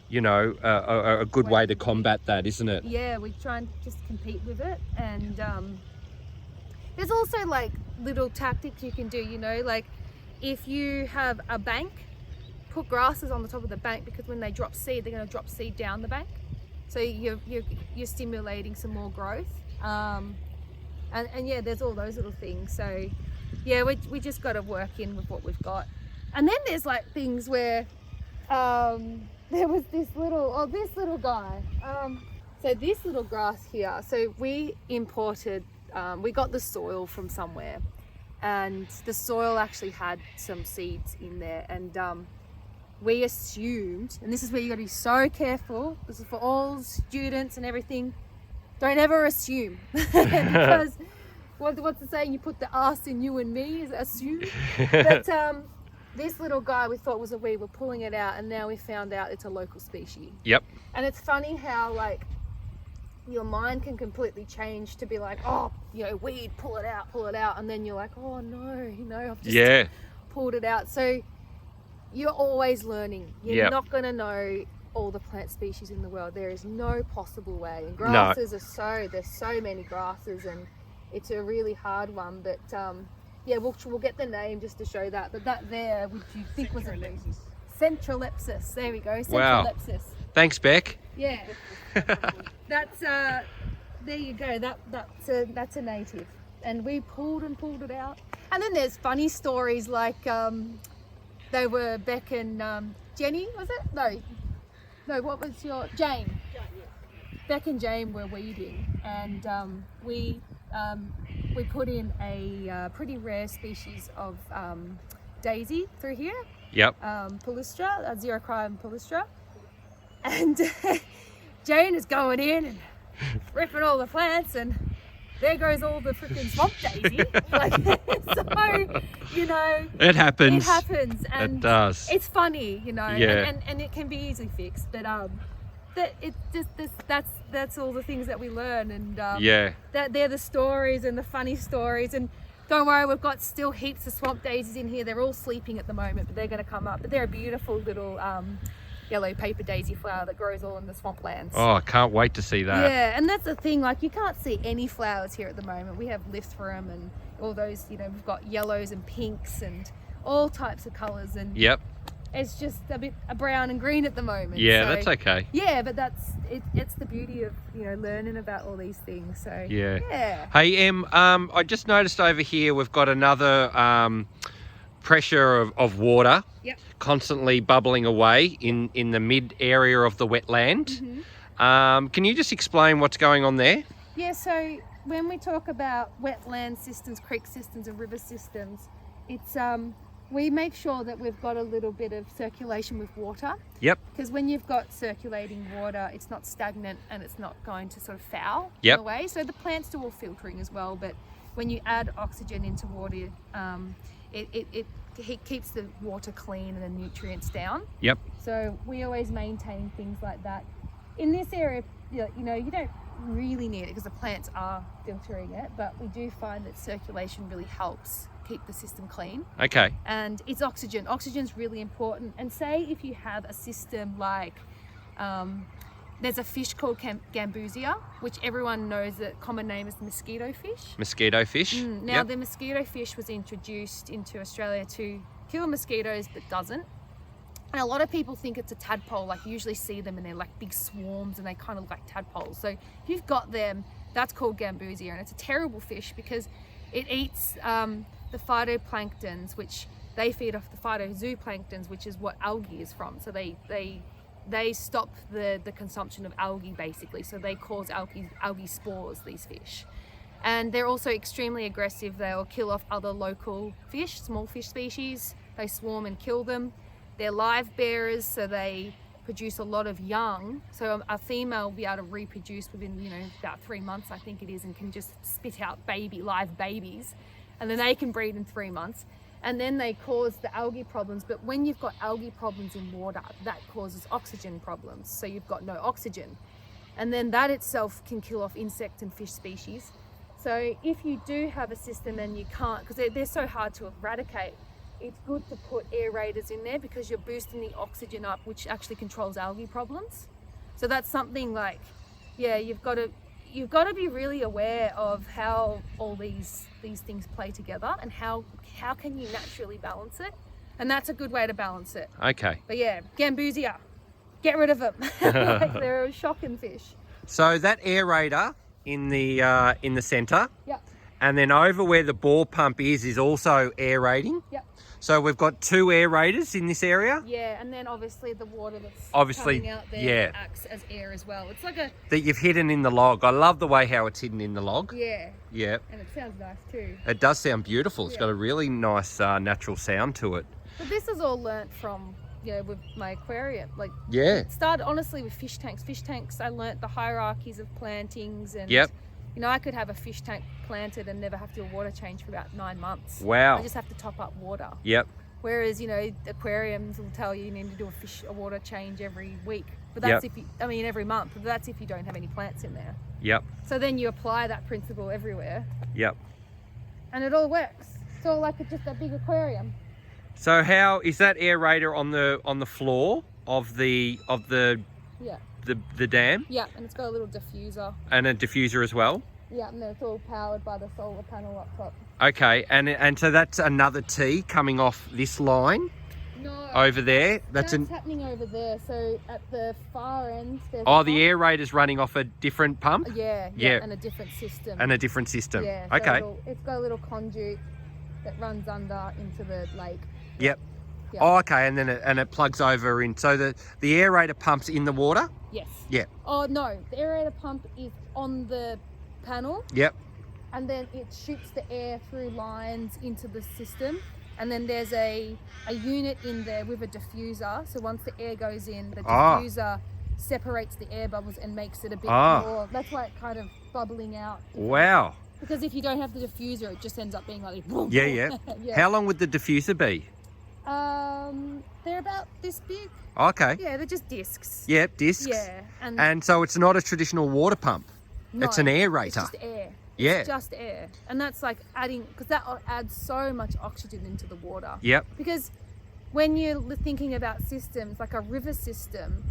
you know, a good way to combat that, isn't it? Yeah, we try and just compete with it. And there's also like little tactics you can do, you know, like if you have a bank, put grasses on the top of the bank, because when they drop seed, they're going to drop seed down the bank. So you're stimulating some more growth. And yeah, there's all those little things. So yeah, we just got to work in with what we've got. And then there's like things where there was this little guy. So this little grass here, so we imported, we got the soil from somewhere, and the soil actually had some seeds in there, and we assumed, and this is where you got to be so careful, this is for all students and everything, don't ever assume. Because what's the saying, you put the arse in you and me, is assume. But this little guy we thought was a weed, we're pulling it out, and now we found out it's a local species. Yep. And it's funny how like your mind can completely change to be like, oh, you know, weed, pull it out, and then you're like, oh no, you know, I've just pulled it out. So you're always learning. You're not going to know all the plant species in the world. There is no possible way. And grasses there's so many grasses, and it's a really hard one. But yeah, we'll get the name just to show that. But that there, which you think was a Centralepsis. There we go. Centralepsis. Wow. Thanks, Beck. Yeah. That's there you go. That's a native, and we pulled it out. And then there's funny stories like they were Beck and Jenny, was it? No. What was your Jane? Beck and Jane were weeding, and we put in a pretty rare species of daisy through here. Yep. Palustra, Xerocrium palustra, and Jane is going in and ripping all the plants, and there goes all the freaking swamp daisy. Like, so, you know, it happens. And it does. It's funny, you know, yeah. and it can be easily fixed, but that's all the things that we learn, and that they're the stories and the funny stories. And don't worry, we've got still heaps of swamp daisies in here. They're all sleeping at the moment, but they're going to come up. But they're a beautiful little yellow paper daisy flower that grows all in the swamplands. Oh, I can't wait to see that. Yeah, and that's the thing, like you can't see any flowers here at the moment. We have Lithrum and all those, you know, we've got yellows and pinks and all types of colours, and it's just a bit brown and green at the moment. Yeah, so, that's okay. Yeah, but it's the beauty of, you know, learning about all these things. So yeah. Hey Em, I just noticed over here we've got another pressure of water constantly bubbling away in the mid area of the wetland. Can you just explain what's going on there? Yeah, so when we talk about wetland systems, creek systems and river systems, it's we make sure that we've got a little bit of circulation with water. Yep. Because when you've got circulating water, it's not stagnant and it's not going to sort of foul in a way. So the plants do all filtering as well, but when you add oxygen into water, it keeps the water clean and the nutrients down. Yep. So we always maintain things like that. In this area, you know, you don't really need it because the plants are filtering it, but we do find that circulation really helps keep the system clean. Okay. And it's oxygen. Oxygen's really important. And say if you have a system like, there's a fish called gambusia, which everyone knows the common name is the mosquito fish. Mosquito fish. Now the mosquito fish was introduced into Australia to kill mosquitoes, but doesn't. And a lot of people think it's a tadpole. Like you usually see them and they're like big swarms and they kind of look like tadpoles. So if you've got them, that's called gambusia, and it's a terrible fish because it eats the phytoplanktons, which they feed off the phytozooplankton, which is what algae is from. So they stop the consumption of algae basically. So they cause algae spores, these fish. And they're also extremely aggressive. They'll kill off other local fish, small fish species. They swarm and kill them. They're live bearers, so they produce a lot of young. So a female will be able to reproduce within, you know, about 3 months, I think it is, and can just spit out live babies. And then they can breed in 3 months. and then they cause the algae problems. But when you've got algae problems in water, that causes oxygen problems. So you've got no oxygen. And then that itself can kill off insect and fish species. So if you do have a system and you can't, because they're so hard to eradicate, it's good to put aerators in there because you're boosting the oxygen up, which actually controls algae problems. So that's something like, yeah, you've got to be really aware of how all these things play together and how can you naturally balance it. And that's a good way to balance it. Okay. But yeah, Gambusia, get rid of them. Like, they're a shocking fish. So that aerator in the centre, Yep. and then over where the bore pump is also aerating. Yep. So we've got 2 aerators in this area. Yeah, and then obviously the water that's Obviously, coming out there yeah. acts as air as well. It's like a, That you've hidden in the log. I love the way how it's hidden in the log. yeah, Yeah. and it sounds nice too. It does sound beautiful. It's Yeah. got a really nice natural sound to it. But this is all learnt from, with my aquarium. Like, Yeah. it started honestly with fish tanks. Fish tanks, I learnt the hierarchies of plantings, and Yep. I could have a fish tank planted and never have to do a water change for about 9 months. Wow. I just have to top up water. Yep. Whereas, aquariums will tell you need to do a water change every week. But that's every month. But that's if you don't have any plants in there. Yep. So then you apply that principle everywhere, Yep. and it all works. It's all like just a big aquarium. So how is that aerator on the floor of the Yeah. the dam, Yeah, and it's got a little diffuser. and a diffuser as well? Yeah, and then it's all powered by the solar panel up top. Okay, and so that's another T coming off this line No, over there. that's happening over there. So at the far end, there's Oh, the aerator's running off a different pump Yeah, Yeah. and a different system. and a different system. Yeah. So Okay. it's got a little conduit that runs under into the lake. Yep. Yeah. Oh, okay, and then it plugs over in. So the aerator pumps in the water. Yes. Yeah. Oh no, the aerator pump is on the panel. Yep. And then it shoots the air through lines into the system, and then there's a unit in there with a diffuser. So once the air goes in, the diffuser separates the air bubbles and makes it a bit more. That's why it's kind of bubbling out. Wow. Because if you don't have the diffuser, it just ends up being like boom, Yeah, boom. yeah. Yeah. How long would the diffuser be? They're about this big. Okay. Yeah, they're just discs. Yep, discs. Yeah, And so it's not a traditional water pump. no, it's an aerator. It's just air. Yeah. It's just air, and that's like adding, because that adds so much oxygen into the water. Yep. Because when you're thinking about systems like a river system,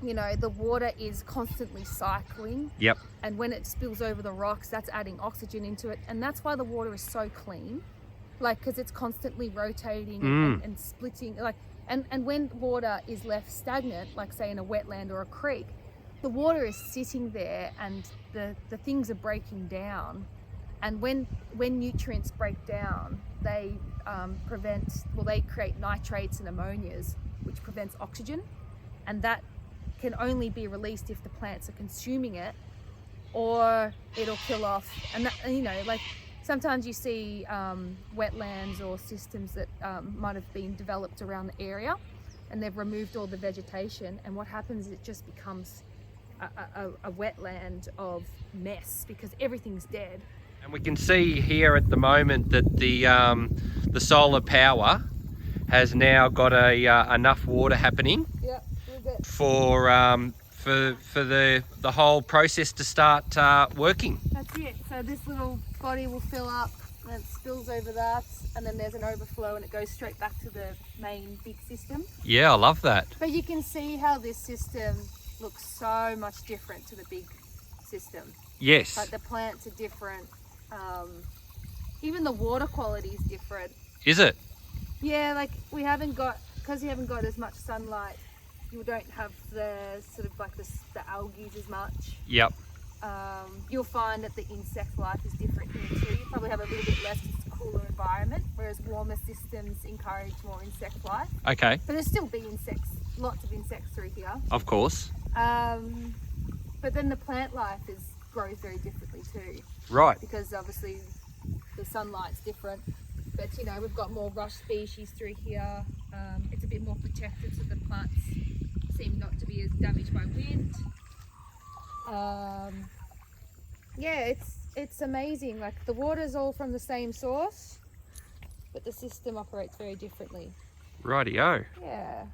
the water is constantly cycling. Yep. And when it spills over the rocks, that's adding oxygen into it, and that's why the water is so clean, because it's constantly rotating and splitting. And when water is left stagnant, like say in a wetland or a creek, the water is sitting there and the things are breaking down, and when nutrients break down, they they create nitrates and ammonias, which prevents oxygen, and that can only be released if the plants are consuming it, or it'll kill off. And that, sometimes you see wetlands or systems that might have been developed around the area, and they've removed all the vegetation, and what happens is it just becomes a wetland of mess because everything's dead. And we can see here at the moment that the solar power has now got enough water happening. Yeah, we'll get. For the whole process to start working. That's it. So this little body will fill up, and it spills over that, and then there's an overflow, and it goes straight back to the main big system. Yeah, I love that. But you can see how this system looks so much different to the big system. Yes. Like the plants are different. Even the water quality is different. Is it? Yeah, because you haven't got as much sunlight, you don't have the sort of like the algae as much. Yep. You'll find that the insect life is different here too. You probably have a little bit less because it's a cooler environment, whereas warmer systems encourage more insect life. Okay. But there's still bee insects, lots of insects through here. Of course. But then the plant life grows very differently too. Right. Because obviously the sunlight's different. But we've got more rush species through here. It's a bit more protected, so the plants seem not to be as damaged by wind. Yeah, it's amazing. Like the water's all from the same source, but the system operates very differently. Rightio. Yeah.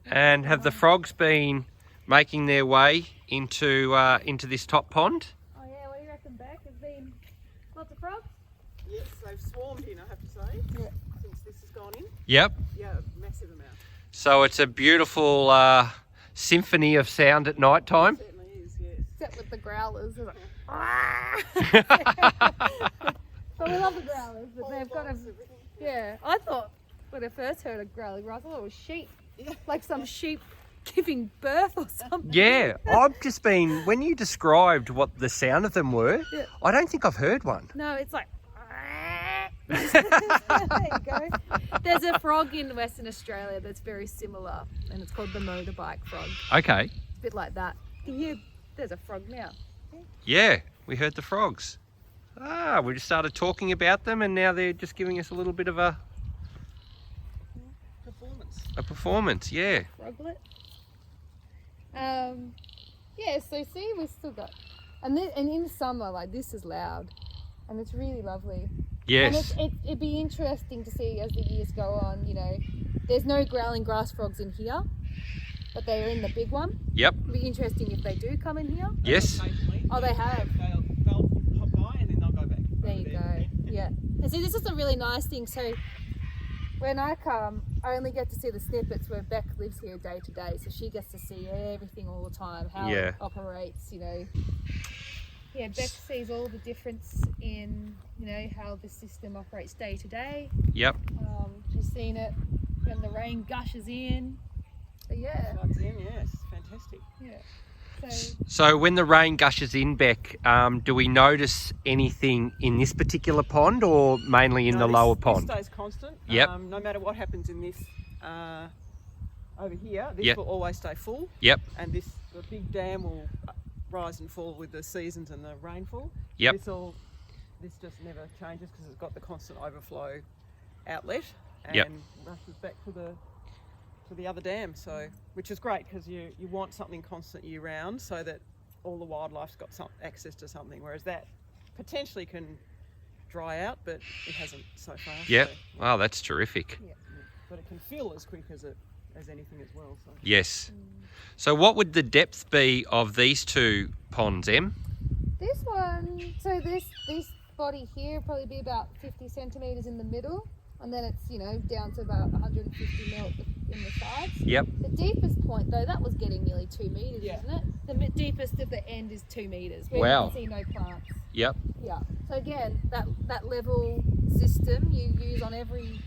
And have the frogs been making their way into this top pond? Oh yeah, what do you reckon, Beck? There's been lots of frogs? Yes, they've swarmed in, I have to say, Yeah. since this has gone in. Yep. Yeah, massive amount. So it's a beautiful symphony of sound at night time. It certainly is, yes. Except with the growlers. They're like, but we love the growlers, but they've got a... Everything. Yeah, I thought when I first heard a growling, I thought it was sheep. Yeah. Like some sheep giving birth or something. Yeah, I've just been, when you described what the sound of them were, Yeah. I don't think I've heard one. No, it's like... There you go. There's a frog in Western Australia that's very similar, and it's called the motorbike frog. Okay. It's a bit like that. Can you hear? There's a frog now. Yeah, we heard the frogs. Ah, we just started talking about them and now they're just giving us a little bit of a performance, yeah. Froglet. Yeah, so see, we've still got... And in summer, like, this is loud. And it's really lovely. Yes. And it'd be interesting to see as the years go on, you know, there's no growling grass frogs in here, but they're in the big one. Yep. It'd be interesting if they do come in here. Yes. Oh, they have. They'll hop by and then they'll go back. There you go. Yeah. And see, this is a really nice thing. So when I come, I only get to see the snippets where Beck lives here day to day. So she gets to see everything all the time, how Yeah. it operates, you know. Yeah, Beck sees all the difference in, you know, how the system operates day to day. Yep. She's seen it when the rain gushes in. But yeah, Floods in, yes, fantastic. yeah. So So when the rain gushes in, Beck, do we notice anything in this particular pond or mainly in the lower pond? This stays constant. Yep. No matter what happens in this over here, this Yep. will always stay full. Yep. And the big dam will rise and fall with the seasons and the rainfall. Yep. This just never changes because it's got the constant overflow outlet and Yep. rushes back to the other dam. So, which is great because you want something constant year round so that all the wildlife's got some access to something, whereas that potentially can dry out, but it hasn't so far. Yep. So, Wow, that's terrific. yeah. But it can fill as quick as anything as well. So. Yes. So what would the depth be of these two ponds, Em? this one, so this body here probably be about 50 centimetres in the middle, and then it's, you know, down to about 150 mil in the sides. Yep. The deepest point though, that was getting nearly 2 metres, Yeah. isn't it? The deepest at the end is 2 metres, where Wow. you can see no plants. Yep. Yeah. So again, that level system you use on every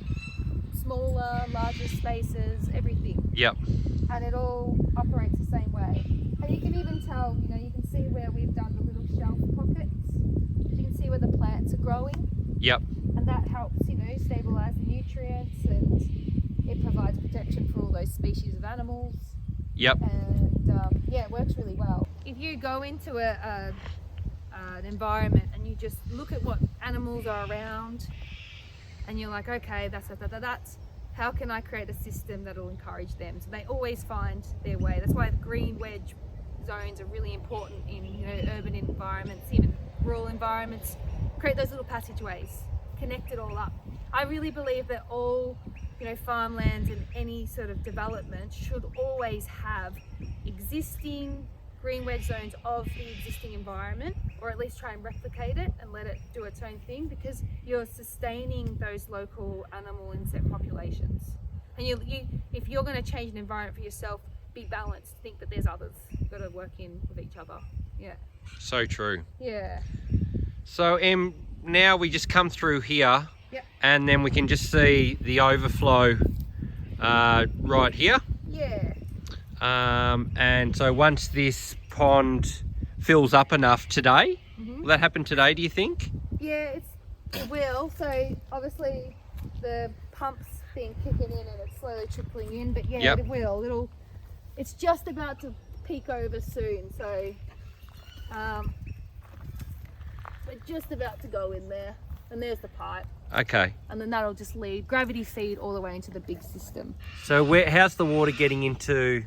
smaller, larger spaces, everything, Yep. and it all operates the same way. And you can even tell, you know, you can see where we've done the little shelf pockets. You can see where the plants are growing, Yep. and that helps, you know, stabilise the nutrients, and it provides protection for all those species of animals. Yep. And yeah, it works really well. If you go into an environment and you just look at what animals are around, and you're like, okay, that's how can I create a system that will encourage them? So they always find their way. That's why the green wedge zones are really important in, you know, urban environments, even rural environments. Create those little passageways, connect it all up. I really believe that all, you know, farmlands and any sort of development should always have existing green wedge zones of the existing environment, or at least try and replicate it and let it do its own thing, because you're sustaining those local animal insect populations. And if you're going to change an environment for yourself, be balanced. Think that there's others. You've got to work in with each other. Yeah. So true. Yeah. So Em, now we just come through here. Yep. And then we can just see the overflow right here. Yeah. And so once this pond fills up enough today, will that happen today, do you think? Yeah, it will. So obviously the pump's been kicking in and it's slowly trickling in, but yeah, Yep. it will. It's just about to peak over soon, so we're just about to go in there, and there's the pipe, Okay. and then that'll just lead gravity feed all the way into the big system. So how's the water getting into...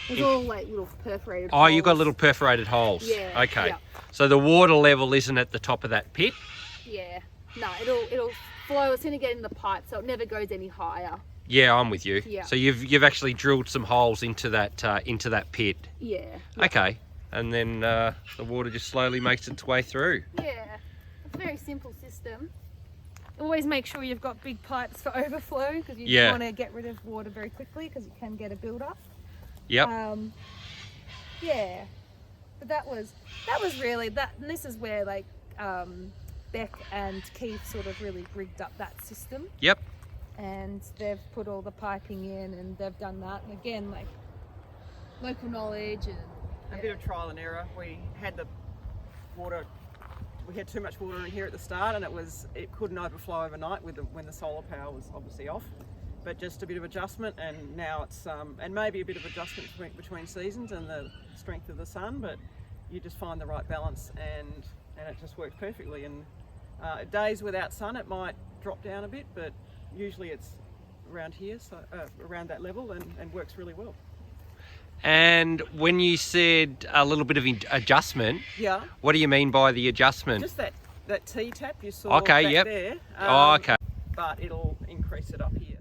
It's all like little perforated Oh, you've got holes. little perforated holes. Yeah, Okay. yeah. So the water level isn't at the top of that pit? Yeah. No, it'll flow. It's going to get in the pipe, so it never goes any higher. Yeah, I'm with you. Yeah. So you've actually drilled some holes into that pit. Yeah. Okay, and then the water just slowly makes its way through. Yeah, it's a very simple system. Always make sure you've got big pipes for overflow, because you want to get rid of water very quickly, because you can get a build-up. Yep. Yeah, but that was really that, and this is where like Beck and Keith sort of really rigged up that system. Yep. And they've put all the piping in, and they've done that. And again, like local knowledge and a bit of trial and error. We had the water. We had too much water in here at the start, and it couldn't overflow overnight when the solar power was obviously off. But just a bit of adjustment, and now it's and maybe a bit of adjustment between seasons and the strength of the sun. But you just find the right balance, and it just works perfectly. And days without sun, it might drop down a bit, but usually it's around here, so around that level, and works really well. And when you said a little bit of adjustment, yeah, what do you mean by the adjustment? Just that T-tap you saw back there. Okay. But it'll increase it up here.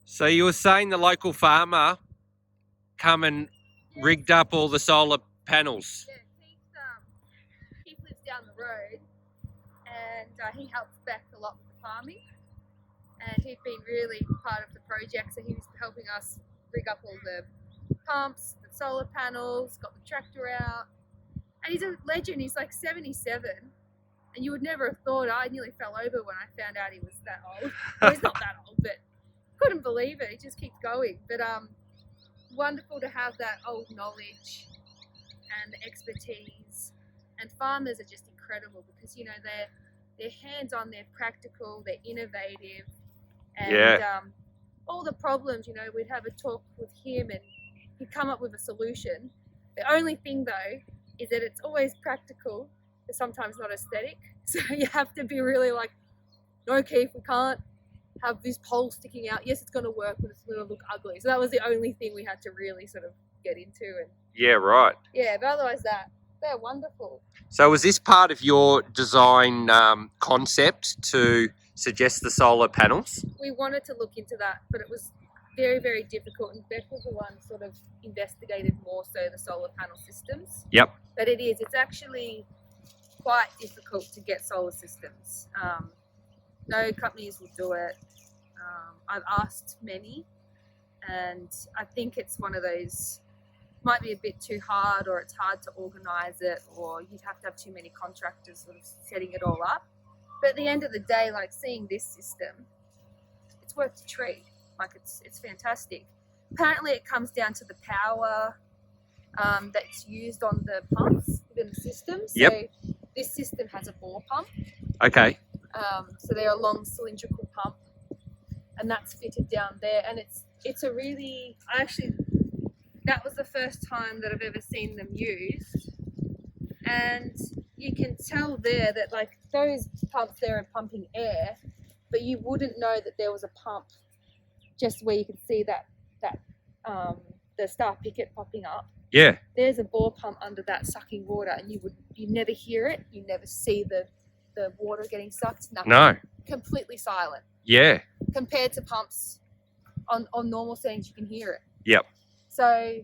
So you were saying the local farmer come and rigged up all the solar panels. Yeah, Keith lives down the road, and he helps Beck a lot with the farming. And he'd been really part of the project, so he was helping us rig up all the pumps, the solar panels, got the tractor out. And he's a legend. He's like 77, and you would never have thought. I nearly fell over when I found out he was that old. Well, he's not that old, but couldn't believe it. He just keeps going. But wonderful to have that old knowledge and the expertise. And farmers are just incredible, because you know they're hands-on, they're practical, they're innovative, and all the problems, you know, we'd have a talk with him and he'd come up with a solution. The only thing though is that it's always practical, but sometimes not aesthetic. So you have to be really like, no, Keith, we can't have this pole sticking out. Yes, it's going to work, but it's going to look ugly. So that was the only thing we had to really sort of get into. And yeah, right. yeah, but otherwise they're wonderful. So was this part of your design concept to suggest the solar panels? We wanted to look into that, but it was very, very difficult, and Beck was the one sort of investigated more so the solar panel systems. Yep. But it's actually quite difficult to get solar systems. No companies will do it. I've asked many, and I think it's one of those, might be a bit too hard, or it's hard to organise it, or you'd have to have too many contractors sort of setting it all up. But at the end of the day, like seeing this system, it's worth a treat. Like it's fantastic. Apparently it comes down to the power that's used on the pumps within the system. So this system has a bore pump. Okay. So they're a long cylindrical pump, and that's fitted down there. And it's a really, that was the first time that I've ever seen them used. And you can tell there that like those pumps there are pumping air, but you wouldn't know that there was a pump just where you can see that the star picket popping up. Yeah. There's a bore pump under that sucking water, and you never hear it, you never see the water getting sucked, nothing. No. Completely silent. Yeah. Compared to pumps on normal settings, you can hear it. Yep. So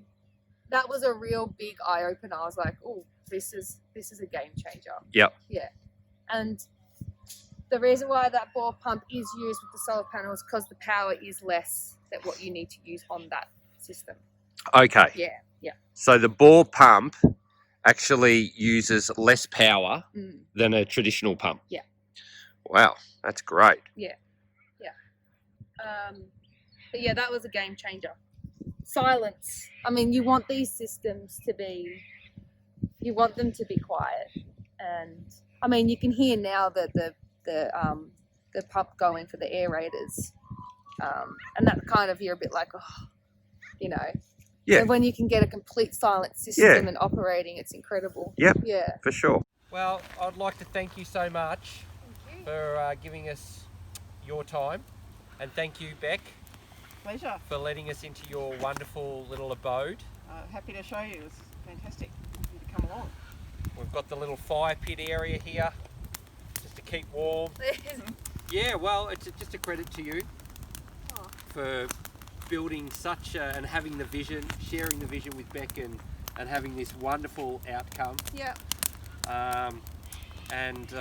that was a real big eye opener. I was like, oh, this is a game changer. Yep. Yeah. And the reason why that bore pump is used with the solar panels, because the power is less than what you need to use on that system. Okay. Yeah. Yeah. So the bore pump actually uses less power than a traditional pump. Yeah. Wow, that's great. Yeah. Yeah. But yeah, that was a game changer. Silence. I mean, you want these systems to be, you want them to be quiet. And I mean, you can hear now that the pump going for the aerators. And that kind of, you're a bit like, oh, you know. Yeah. So when you can get a complete silent system and operating, it's incredible. Yep. Yeah. For sure. Well, I'd like to thank you so much for giving us your time. And thank you, Beck. Pleasure. For letting us into your wonderful little abode. Happy to show you. It was fantastic. You to come along. We've got the little fire pit area here, just a keep warm. Yeah, well, it's just a credit to you for building such and having the vision, sharing the vision with Beck and having this wonderful outcome. Yeah. And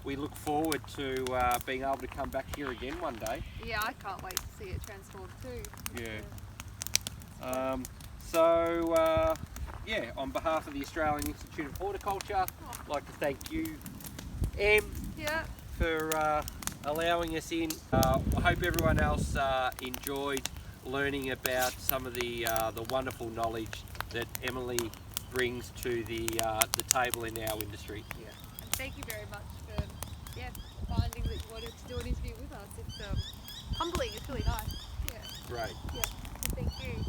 we look forward to being able to come back here again one day. Yeah, I can't wait to see it transformed too. Yeah. Yeah, on behalf of the Australian Institute of Horticulture, I'd like to thank you, Em, for allowing us in. I hope everyone else enjoyed learning about some of the wonderful knowledge that Emily brings to the table in our industry. Yeah. And thank you very much for finding that you wanted to do an interview with us. It's humbling. It's really nice. Yeah. Great. Yeah. Thank you.